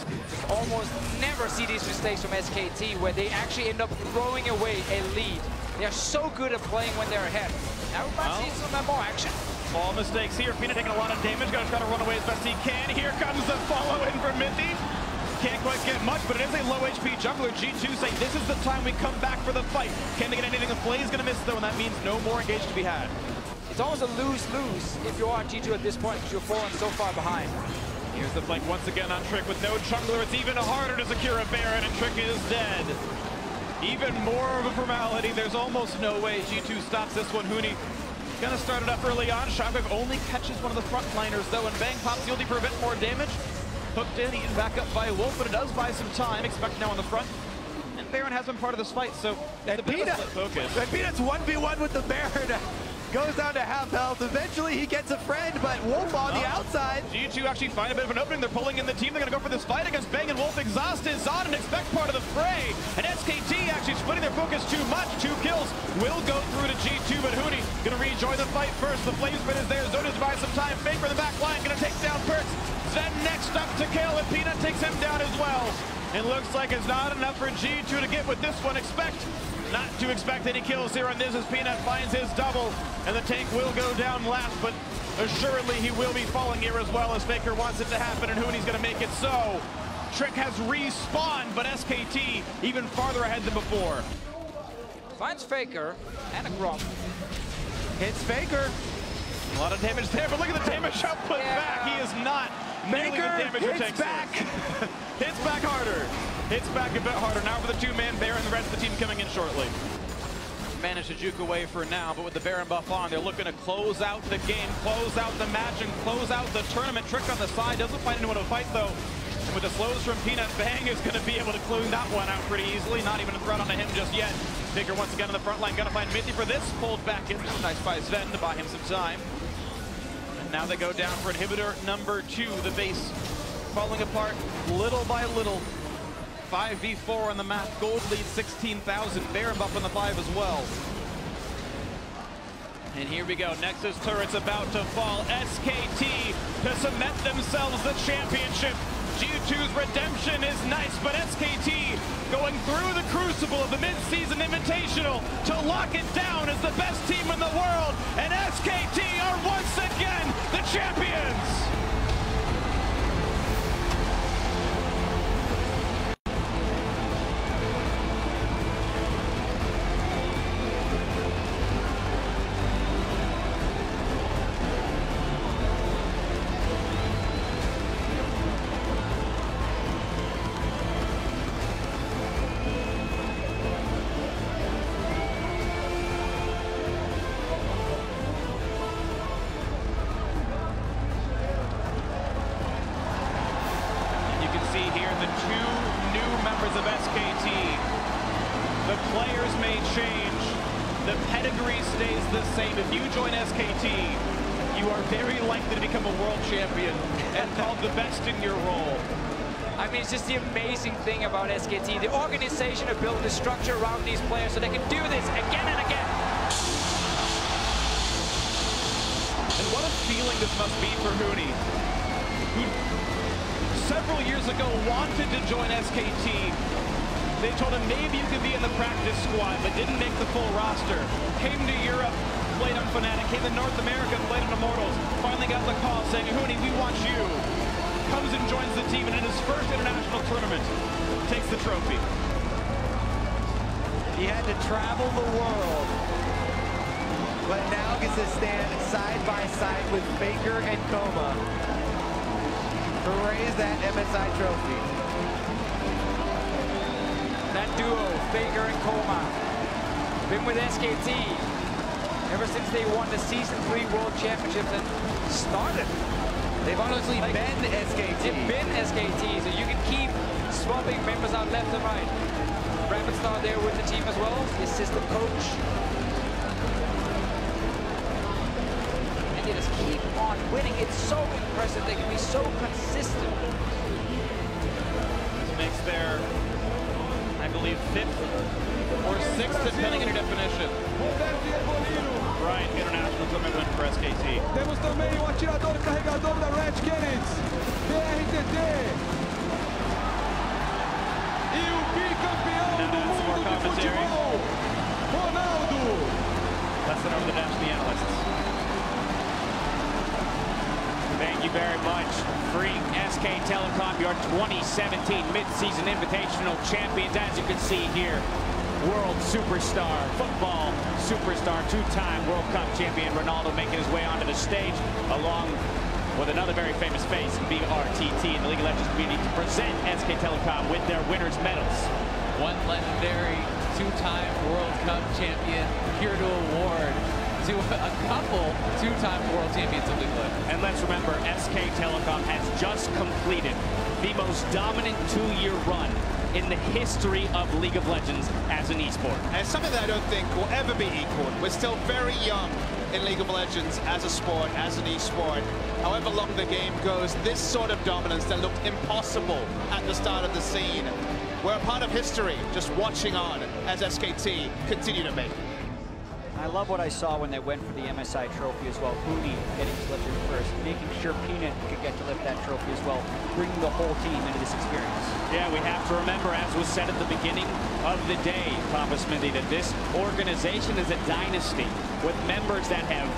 Almost never see these mistakes from SKT where they actually end up throwing away a lead. They are so good at playing when they're ahead. Now we might see some more action. All mistakes here. Peanut taking a lot of damage. Gonna try to run away as best he can. Here comes the follow in from Mithy. Can't quite get much, but it is a low HP jungler. G2 say this is the time we come back for the fight. Can they get anything? The play is gonna miss though, and that means no more engage to be had. It's almost a lose-lose if you are G2 at this point because you're falling so far behind. Here's the flank once again on Trick with no jungler. It's even harder to secure a Baron, and Trick is dead. Even more of a formality. There's almost no way G2 stops this one. Huni gonna start it up early on. Shockwave only catches one of the frontliners though, and Bang pops the ulti for a bit more damage. Hooked in, eaten back up by Wolf, but it does buy some time. Expect now on the front. And Baron has been part of this fight, so and Peanut, focus. And Peanut's 1v1 with the Baron. Goes down to half health. Eventually he gets a friend, but Wolf on the outside. G2 actually find a bit of an opening. They're pulling in the team. They're going to go for this fight against Bang, and Wolf exhaust is on and Expect part of the fray. And SKT actually splitting their focus too much. 2 kills will go through to G2, but Huni going to rejoin the fight first. The flame spin is there. Zoda's buys some time. Faker in the back line going to take down Perks. Sven next up to kill, and Peanut takes him down as well. It looks like it's not enough for G2 to get with this one. Not to expect any kills here on this as Peanut finds his double, and the tank will go down last, but assuredly he will be falling here as well as Faker wants it to happen, and Hooney's gonna make it so. Trick has respawned, but SKT even farther ahead than before. Finds Faker and a Grump. Hits Faker. A lot of damage there, but look at the damage output back. He is not nearly the damage it takes. Back. Hits back harder. Hits back a bit harder. Now for the two-man Baron, the rest of the team coming in shortly. Managed to juke away for now, but with the Baron buff on, they're looking to close out the game, close out the match, and close out the tournament. Trick on the side, doesn't find anyone to fight though. And with the slows from Peanut, Bang is going to be able to clean that one out pretty easily. Not even a threat onto him just yet. Faker once again on the front line, gonna find Mithy for this. Pulled back in. Nice by Sven to buy him some time. And now they go down for inhibitor number 2. The base falling apart little by little. 5v4 on the map. Gold lead 16,000. Baron buff on the 5 as well. And here we go. Nexus turret's about to fall. SKT to cement themselves the championship. G2's redemption is nice, but SKT going through the crucible of the mid-season invitational to lock it down as the best team in the world. And SKT are once again the champions. Of SKT. The players may change. The pedigree stays the same. If you join SKT, you are very likely to become a world champion and called the best in your role. I mean, it's just the amazing thing about SKT. The organization of building the structure around these players so they can do this again and again. And what a feeling this must be for Hooney, who several years ago wanted to join SKT. They told him maybe you could be in the practice squad, but didn't make the full roster. Came to Europe, played on Fnatic, came to North America, played on Immortals. Finally got the call saying, Hooney, we want you. Comes and joins the team, and in his first international tournament, takes the trophy. He had to travel the world, but now gets to stand side by side with Faker and Coma to raise that MSI trophy. That duo, Faker and Coma, been with SKT ever since they won the Season 3 World Championships and started. They've honestly been SKT. They've been SKT, so you can keep swapping members out left and right. Rapid Star there with the team as well, the assistant coach. And they just keep on winning. It's so impressive. They can be so consistent. This makes their, I believe, 5th or 6th, depending on your definition. Right, international tournament win for SKT. Temos também o atirador carregador da Red Kennedy, BRTT. E o bicampeão do mundo de futebol, Ronaldo. Let's send over the dash to the analysts. Thank you very much. Free SK Telecom, your 2017 Mid-Season Invitational Champions. As you can see here, world superstar, football superstar, 2-time World Cup champion Ronaldo making his way onto the stage, along with another very famous face, BRTT, in the League of Legends community, to present SK Telecom with their winners' medals. One legendary 2-time World Cup champion here to award to a couple 2-time world champions of League of Legends. And let's remember, SK Telecom has just completed the most dominant 2-year run in the history of League of Legends as an esport. And it's something that I don't think will ever be equaled. We're still very young in League of Legends as a sport, as an esport. However long the game goes, this sort of dominance that looked impossible at the start of the scene, we're a part of history, just watching on as SKT continue to make. I love what I saw when they went for the MSI trophy as well. Hooney getting to lift it first, making sure Peanut could get to lift that trophy as well, bringing the whole team into this experience. Yeah, we have to remember, as was said at the beginning of the day, Papa Smithy, that this organization is a dynasty with members that have,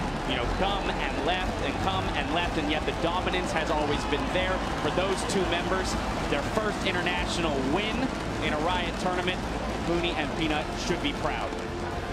come and left, and yet the dominance has always been there for those two members. Their first international win in a Riot tournament. Hooney and Peanut should be proud.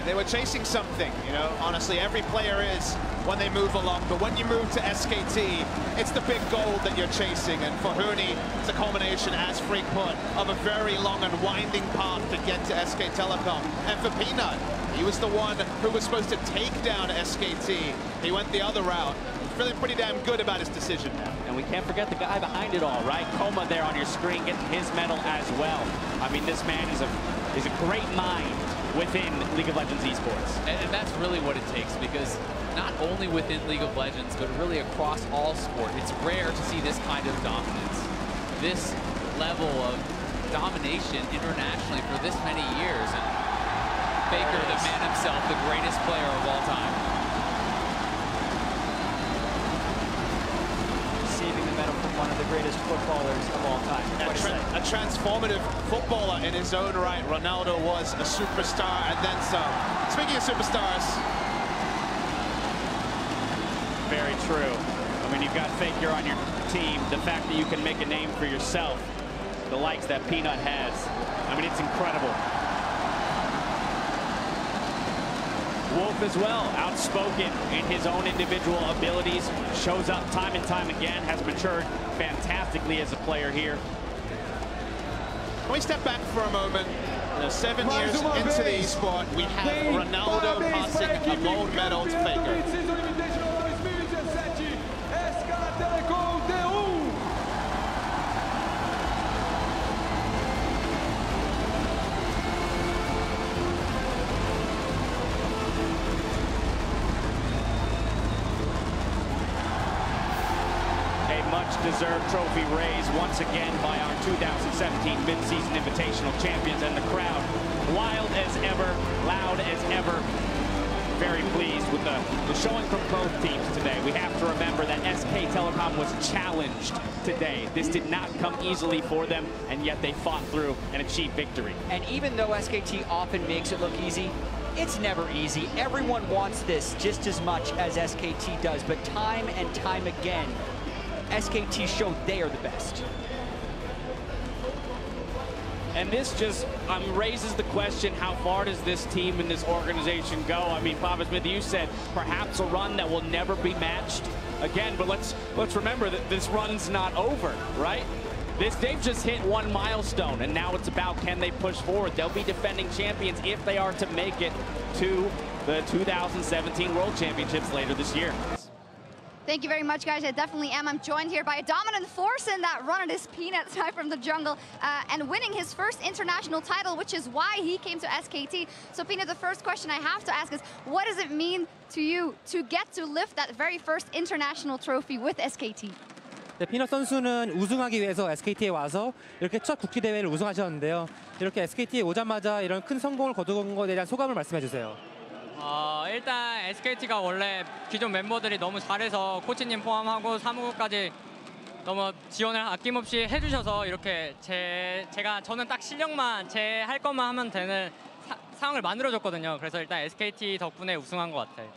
They were chasing something, honestly, every player is when they move along, but when you move to SKT, it's the big goal that you're chasing, and for Hooney, it's a culmination, as Freak put, of a very long and winding path to get to SK Telecom. And for Peanut, he was the one who was supposed to take down SKT. He went the other route. He's feeling pretty damn good about his decision now. And we can't forget the guy behind it all, right? Coma there on your screen getting his medal as well. I mean, this man is a great mind within League of Legends esports. And that's really what it takes, because not only within League of Legends, but really across all sport, it's rare to see this kind of dominance. This level of domination internationally for this many years. And Faker, the man himself, the greatest player of all time. Receiving the medal from one of the greatest footballers of all time. A transformative footballer in his own right. Ronaldo was a superstar and then some. Speaking of superstars. Very true. I mean, you've got Faker on your team. The fact that you can make a name for yourself, the likes that Peanut has, I mean, it's incredible. Wolf as well, outspoken in his own individual abilities, shows up time and time again, has matured fantastically as a player here. Can we step back for a moment? 7 years into the esport, we have Ronaldo passing a gold medal to Faker. Much-deserved trophy raised once again by our 2017 mid-season invitational champions, and the crowd wild as ever, loud as ever. Very pleased with the showing from both teams today. We have to remember that SK Telecom was challenged today. This did not come easily for them, and yet they fought through and achieved victory. And even though SKT often makes it look easy, it's never easy. Everyone wants this just as much as SKT does, but time and time again, SKT showed they are the best. And this just raises the question, how far does this team and this organization go? I mean, Papa Smith, you said perhaps a run that will never be matched again, but let's remember that this run's not over, right? They've just hit one milestone, and now it's about, can they push forward? They'll be defending champions if they are to make it to the 2017 World Championships later this year. Thank you very much, guys. I definitely am. I'm joined here by a dominant force in that run. It is Peanut side from the jungle and winning his first international title, which is why he came to SKT. So, Peanut, the first question I have to ask is, what does it mean to you to get to lift that very first international trophy with SKT? 네, 피넛 선수는 우승하기 위해서 SKT에 와서 이렇게 첫 국제 대회를 우승하셨는데요. 이렇게 SKT에 오자마자 이런 큰 성공을 거둔 것에 대한 소감을 말씀해 주세요. 일단 SKT가 원래 기존 멤버들이 너무 잘해서 코치님 포함하고 사무국까지 너무 지원을 아낌없이 해주셔서 이렇게 저는 딱 실력만 제 할 것만 하면 되는 상황을 만들어줬거든요. 그래서 일단 SKT 덕분에 우승한 것 같아요.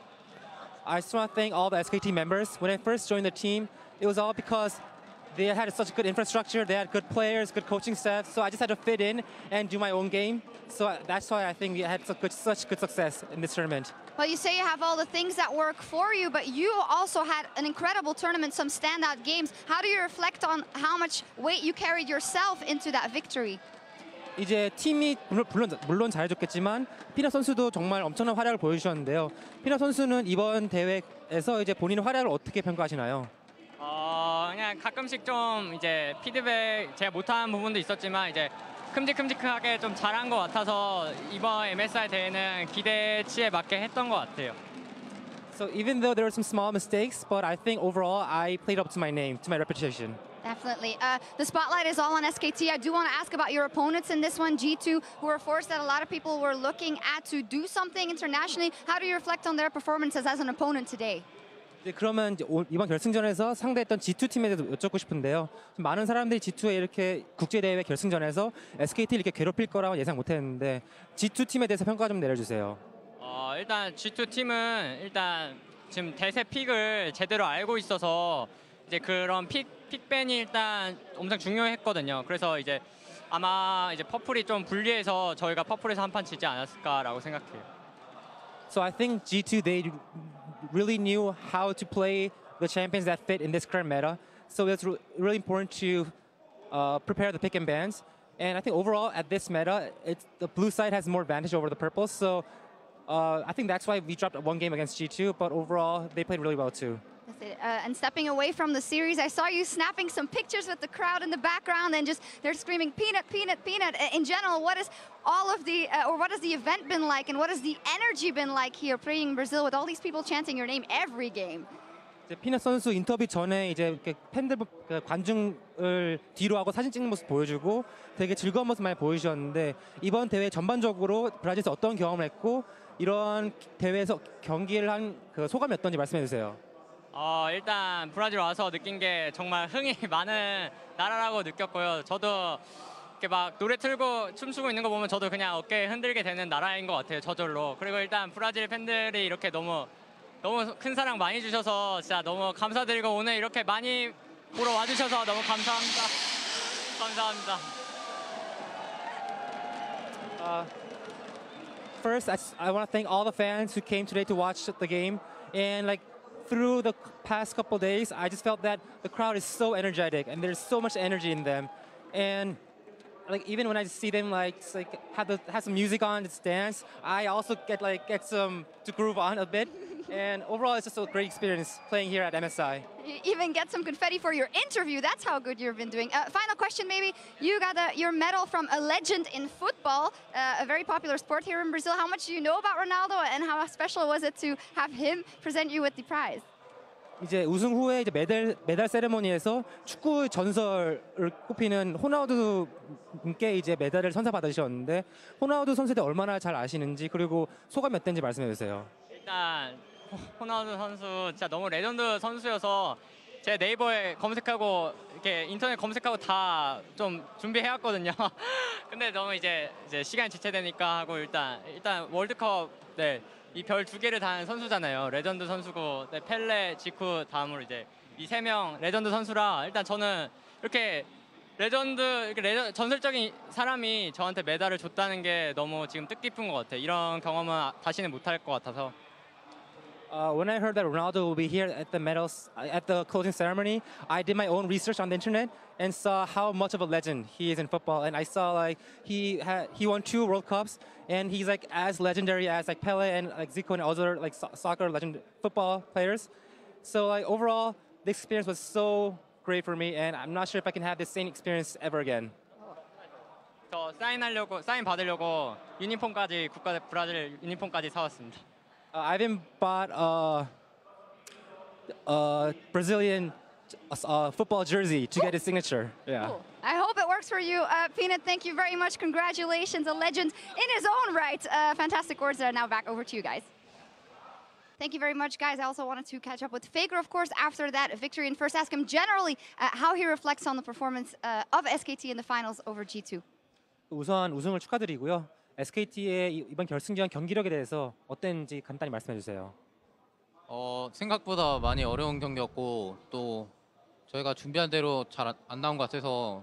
I just want to thank all the SKT members. When I first joined the team, it was all because they had such good infrastructure, they had good players, good coaching staff, so I just had to fit in and do my own game. So that's why I think we had such good success in this tournament. Well, you say you have all the things that work for you, but you also had an incredible tournament, some standout games. How do you reflect on how much weight you carried yourself into that victory? 이제 팀이 물론 잘해줬겠지만 피넛 선수도 정말 엄청난 활약을 보여주셨는데요. 피넛 선수는 이번 대회에서 이제 본인의 활약을 어떻게 평가하시나요? 그냥 가끔씩 좀 이제 피드백 제가 못한 부분도 있었지만 이제 큼직큼직하게 좀 잘한 것 같아서 이번 MSI 대회는 기대치에 맞게 했던 것 같아요. So even though there were some small mistakes, but I think overall I played up to my name, to my reputation. Definitely. The spotlight is all on SKT. I do want to ask about your opponents in this one, G2, who were forced that a lot of people were looking at to do something internationally. How do you reflect on their performances as an opponent today? 네, 그러면 이제 이번 결승전에서 상대했던 G2 팀에 대해서 여쭙고 싶은데요. 많은 사람들이 G2에 이렇게 국제대회 결승전에서 SKT를 이렇게 괴롭힐 거라고 예상 못했는데 G2 팀에 대해서 평가 좀 내려주세요. 일단 G2 팀은 일단 지금 대세 픽을 제대로 알고 있어서 이제 그런 픽밴이 일단 엄청 중요했거든요. 그래서 이제 아마 이제 퍼플이 좀 불리해서 저희가 퍼플에서 한 판 지지 않았을까라고 생각해요. So I think G2 they really knew how to play the champions that fit in this current meta. So it's really important to prepare the pick and bans. And I think overall at this meta, the blue side has more advantage over the purple. So I think that's why we dropped one game against G2. But overall, they played really well too. And stepping away from the series, I saw you snapping some pictures with the crowd in the background and just they're screaming peanut, peanut, peanut. In general, what is all of the or what has the event been like, and what has the energy been like here playing Brazil with all these people chanting your name every game? 피넛 선수 인터뷰 전에 이제 이렇게 팬들 관중을 뒤로 하고 사진 찍는 모습 보여주고 되게 즐거운 모습 많이 보여주셨는데 이번 대회 전반적으로 브라질에서 어떤 경험을 했고 이런 대회에서 경기를 한 그 소감이 어떤지 말씀해 주세요. 일단 브라질 와서 느낀 게 정말 흥이 많은 나라라고 느꼈고요. 저도 이렇게 막 노래 틀고 춤추고 있는 거 보면 저도 그냥 어깨 흔들게 되는 나라인 것 같아요. 저절로. 그리고 일단 브라질 팬들이 이렇게 너무 큰 사랑 많이 주셔서 진짜 너무 감사드리고 오늘 이렇게 많이 보러 와주셔서 너무 감사합니다. 감사합니다. First, I want to thank all the fans who came today to watch the game, and like through the past couple days, I just felt that the crowd is so energetic and there's so much energy in them, and like even when I see them like have some music on, just dance, I also get some to groove on a bit. And overall, it's just a great experience playing here at MSI. You even get some confetti for your interview. That's how good you've been doing. Final question, maybe. You got your medal from a legend in football, a very popular sport here in Brazil. How much do you know about Ronaldo, and how special was it to have him present you with the prize? 이제 우승 후에 이제 메달 세레모니에서 축구 전설을 꼽히는 호나우두 분께 이제 메달을 선사받으셨는데 호나우두 선수에 대해 얼마나 잘 아시는지 그리고 소감이 어땠는지 말씀해 주세요. 일단 호나우두 선수 진짜 너무 레전드 선수여서 제 네이버에 검색하고 이렇게 인터넷 검색하고 다 좀 준비해왔거든요. 근데 너무 이제 시간이 지체되니까 하고 일단 월드컵 이 별 2개를 단 선수잖아요. 레전드 선수고 펠레, 지쿠 다음으로 이제 이 3명 레전드 선수라 일단 저는 이렇게 전설적인 사람이 저한테 메달을 줬다는 게 너무 지금 뜻깊은 것 같아요. 이런 경험은 다시는 못할 것 같아서. When I heard that Ronaldo will be here at the medals at the closing ceremony, I did my own research on the internet and saw how much of a legend he is in football. And I saw like he won 2 World Cups, and he's like as legendary as like Pele and like Zico and other like soccer legend football players. So like overall, the experience was so great for me, and I'm not sure if I can have the same experience ever again. 저 사인 받으려고 유니폼까지 브라질 유니폼까지 사왔습니다. I even bought a Brazilian football jersey to get his signature. Yeah. Cool. I hope it works for you. Peanut, thank you very much. Congratulations, a legend in his own right. Fantastic words there. Now back over to you guys. Thank you very much, guys. I also wanted to catch up with Faker, of course, after that victory, and first ask him generally how he reflects on the performance of SKT in the finals over G2. 우선 우승을 축하드리고요. SKT의 이번 결승전 경기력에 대해서 어땠는지 간단히 말씀해 주세요. 생각보다 많이 어려운 경기였고 또 저희가 준비한 대로 잘 안 나온 것 같아서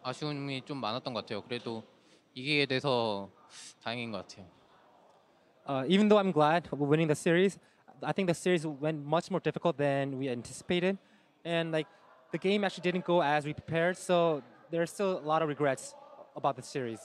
아쉬움이 좀 많았던 것 같아요. 그래도 이기게 돼서 다행인 것 같아요. Even though I'm glad we're winning the series, I think the series went much more difficult than we anticipated, and like the game actually didn't go as we prepared. So there's still a lot of regrets about the series.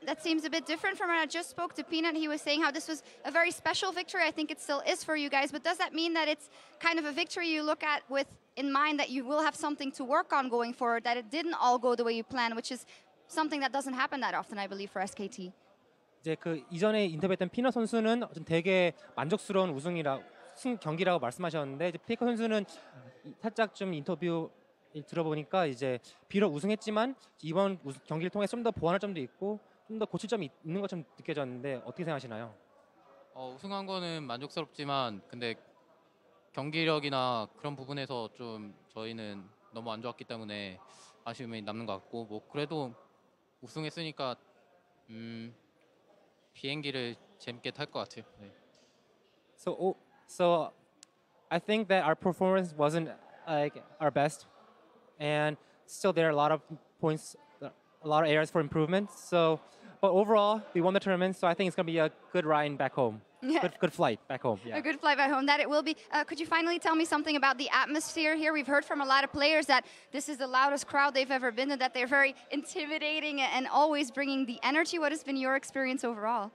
That seems a bit different from when I just spoke to Peanut. He was saying how this was a very special victory. I think it still is for you guys. But does that mean that it's kind of a victory you look at with in mind that you will have something to work on going forward, that it didn't all go the way you planned, which is something that doesn't happen that often, I believe, for SKT? 이제 그 이전에 인터뷰했던 피너 선수는 좀 되게 만족스러운 우승 경기라고 말씀하셨는데 이제 페이커 선수는 살짝 좀 인터뷰 들어보니까 이제 비록 우승했지만 이번 경기를 통해 좀 더 보완할 점도 있고 좀 더 고칠 점이 있는 것처럼 느껴졌는데 어떻게 생각하시나요? 우승한 거는 만족스럽지만 근데 경기력이나 그런 부분에서 좀 저희는 너무 안 좋았기 때문에 아쉬움이 남는 것 같고 뭐 그래도 우승했으니까 비행기를 재밌게 탈 것 같아요. 네. So I think that our performance wasn't like our best, and still there are a lot of points, a lot of areas for improvement. So, but overall, we won the tournament, so I think it's gonna be a good ride back home. Yeah. Good flight back home. A good flight back home, that it will be. Could you finally tell me something about the atmosphere here? We've heard from a lot of players that this is the loudest crowd they've ever been to, that they're very intimidating and always bringing the energy. What has been your experience overall?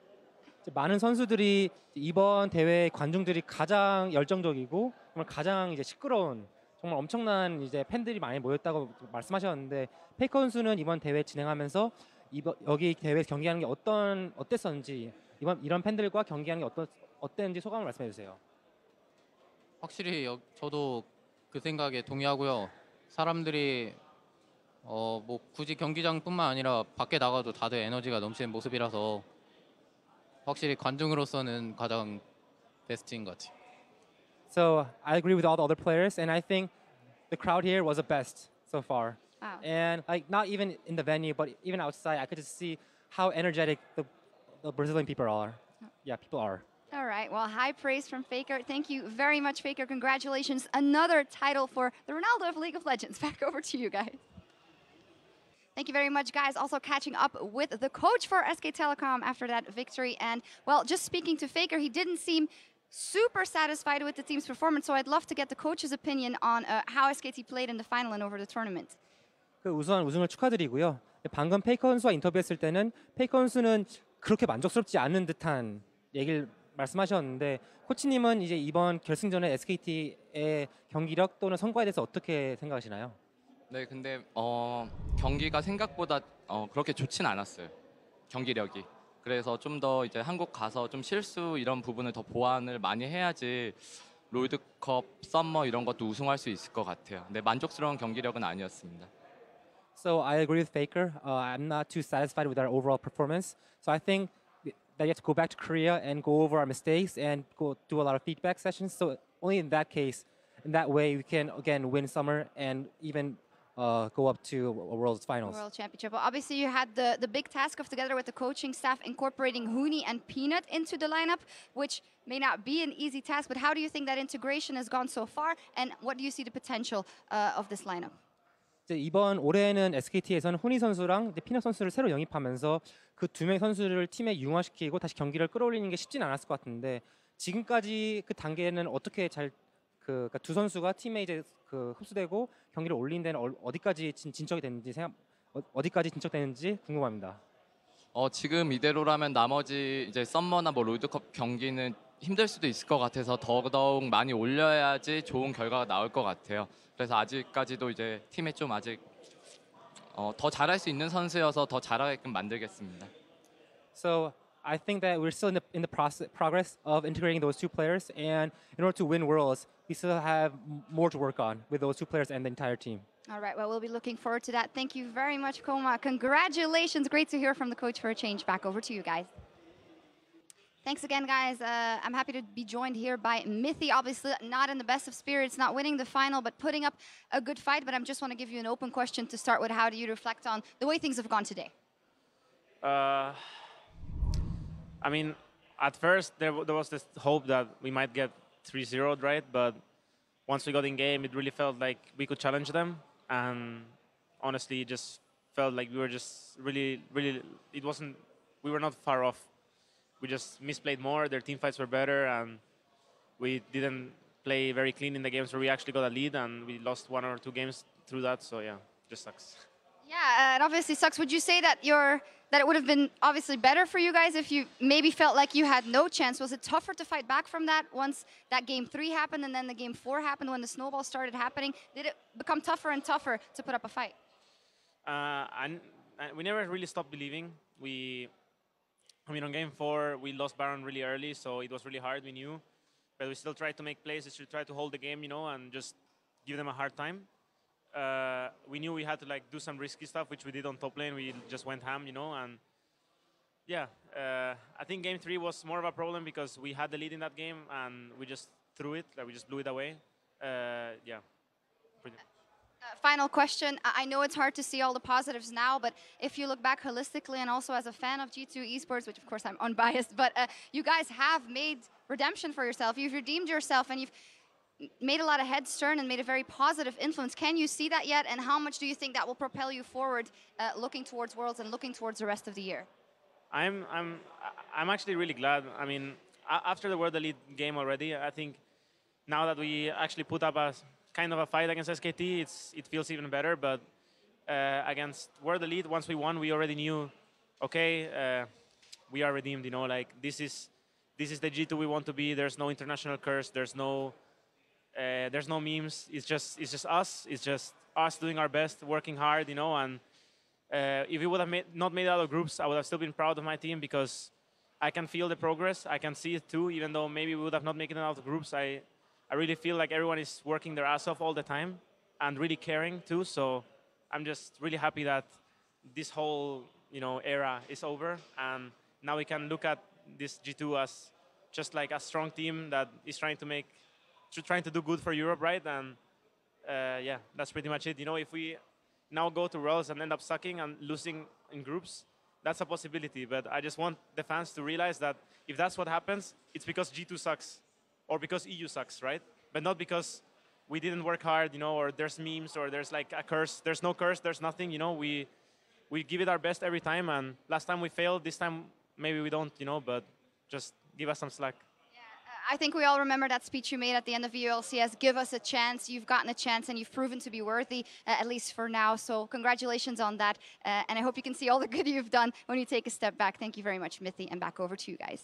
많은 선수들이 이번 대회 관중들이 가장 열정적이고 정말 가장 이제 시끄러운 정말 엄청난 이제 팬들이 많이 모였다고 말씀하셨는데 페이커 선수는 이번 대회 진행하면서 여기 대회 경기하는 게 어땠었는지 이런 팬들과 경기하는 게 어땠는지 소감을 말씀해 주세요. 확실히 저도 그 생각에 동의하고요. 사람들이 뭐 굳이 경기장뿐만 아니라 밖에 나가도 다들 에너지가 넘치는 모습이라서 확실히 관중으로서는 가장 베스트인 것 같아요. So I agree with all the other players, and I think the crowd here was the best so far. Wow. And like not even in the venue, but even outside, I could just see how energetic the Brazilian people are. Yeah, people are. All right, well, high praise from Faker. Thank you very much, Faker. Congratulations. Another title for the Ronaldo of League of Legends. Back over to you guys. Thank you very much, guys. Also catching up with the coach for SK Telecom after that victory. And, well, just speaking to Faker, he didn't seem super satisfied with the team's performance. So I'd love to get the coach's opinion on how SKT played in the final and over the tournament. 우선 우승을 축하드리고요. 방금 페이커 선수와 인터뷰했을 때는 페이커 선수는 그렇게 만족스럽지 않은 듯한 얘기를 말씀하셨는데 코치님은 이제 이번 결승전에 SKT의 경기력 또는 성과에 대해서 어떻게 생각하시나요? 네, 근데 경기가 생각보다 그렇게 좋진 않았어요. 경기력이. 그래서 좀 더 이제 한국 가서 좀 실수 이런 부분을 더 보완을 많이 해야지 롤드컵, 썸머 이런 것도 우승할 수 있을 것 같아요. 근데 만족스러운 경기력은 아니었습니다. So I agree with Faker. I'm not too satisfied with our overall performance. So I think that you have to go back to Korea and go over our mistakes and go do a lot of feedback sessions. So only in that case, in that way, we can again win summer and even go up to a World Finals. World Championship. Well, obviously, you had the big task of, together with the coaching staff, incorporating Huni and Peanut into the lineup, which may not be an easy task, but how do you think that integration has gone so far, and what do you see the potential of this lineup? 이번 올해는 SKT에서는 훈이 선수랑 피넛 선수를 새로 영입하면서 그 두 명의 선수를 팀에 융화시키고 다시 경기를 끌어올리는 게 쉽진 않았을 것 같은데 지금까지 그 단계는 어떻게 그러니까 두 선수가 팀에 이제 흡수되고 경기를 올린 데는 어디까지 진척이 됐는지 어디까지 진척되는지 궁금합니다. 지금 이대로라면 나머지 이제 썸머나 뭐 롤드컵 경기는 힘들 수도 있을 것 같아서 더더욱 많이 올려야지 좋은 결과가 나올 것 같아요. 그래서 아직까지도 이제 팀에 좀 아직 더 잘할 수 있는 선수여서 더 잘하게끔 만들겠습니다. So I think that we're still in the progress of integrating those two players, and in order to win Worlds, we still have more to work on with those two players and the entire team. All right, well, we'll be looking forward to that. Thank you very much, Koma. Congratulations. Great to hear from the coach for a change. Back over to you guys. Thanks again, guys. I'm happy to be joined here by Mithy. Obviously, not in the best of spirits, not winning the final, but putting up a good fight. But I just want to give you an open question to start with. How do you reflect on the way things have gone today? I mean, at first, there was this hope that we might get 3-0'd, right? But once we got in game, it really felt like we could challenge them. And honestly, it just felt like we were just really, we were not far off. We just misplayed more, their team fights were better, and we didn't play very clean in the games where we actually got a lead, and we lost 1 or 2 games through that, so yeah, just sucks. Yeah, it obviously sucks. Would you say that it would have been obviously better for you guys if you maybe felt like you had no chance? Was it tougher to fight back from that once that game 3 happened and then the game 4 happened when the snowball started happening? Did it become tougher and tougher to put up a fight? We never really stopped believing. On game 4, we lost Baron really early, so it was really hard, we knew. But we still tried to make plays, we tried to hold the game, and just give them a hard time. we knew we had to like do some risky stuff, which we did on top lane. We just went ham, you know, and yeah, I think game 3 was more of a problem because we had the lead in that game and we just threw it, like we just blew it away. Yeah. Pretty. Final question. I know it's hard to see all the positives now, but if you look back holistically and also as a fan of G2 esports, which of course I'm unbiased, but you guys have made redemption for yourself. You've redeemed yourself and you've made a lot of heads turn and made a very positive influence. Can you see that yet? And how much do you think that will propel you forward looking towards Worlds and looking towards the rest of the year? I'm actually really glad. I mean, after the World Elite game already, I think now that we actually put up a kind of a fight against SKT, it feels even better. But against World Elite, once we won, we already knew, okay, we are redeemed. You know, like this is the G2 we want to be. There's no international curse. There's no memes. It's just us. It's just us doing our best, working hard. You know, and if we would have not made it out of groups, I would have still been proud of my team because I can feel the progress. I can see it too. Even though maybe we would have not made it out of groups, I really feel like everyone is working their ass off all the time and really caring too. So I'm just really happy that this whole era is over, and now we can look at this G2 as just like a strong team that is trying to do good for Europe, right? And yeah, that's pretty much it. You know, if we now go to Worlds and end up sucking and losing in groups, that's a possibility. But I just want the fans to realize that if that's what happens, it's because G2 sucks or because EU sucks, right? But not because we didn't work hard, you know, or there's memes or there's like a curse. There's no curse, there's nothing, you know. We give it our best every time, and last time we failed, this time maybe we don't, you know, but just give us some slack. I think we all remember that speech you made at the end of EULCS. Give us a chance. You've gotten a chance and you've proven to be worthy, at least for now. So congratulations on that. And I hope you can see all the good you've done when you take a step back. Thank you very much, Mithy, and back over to you guys.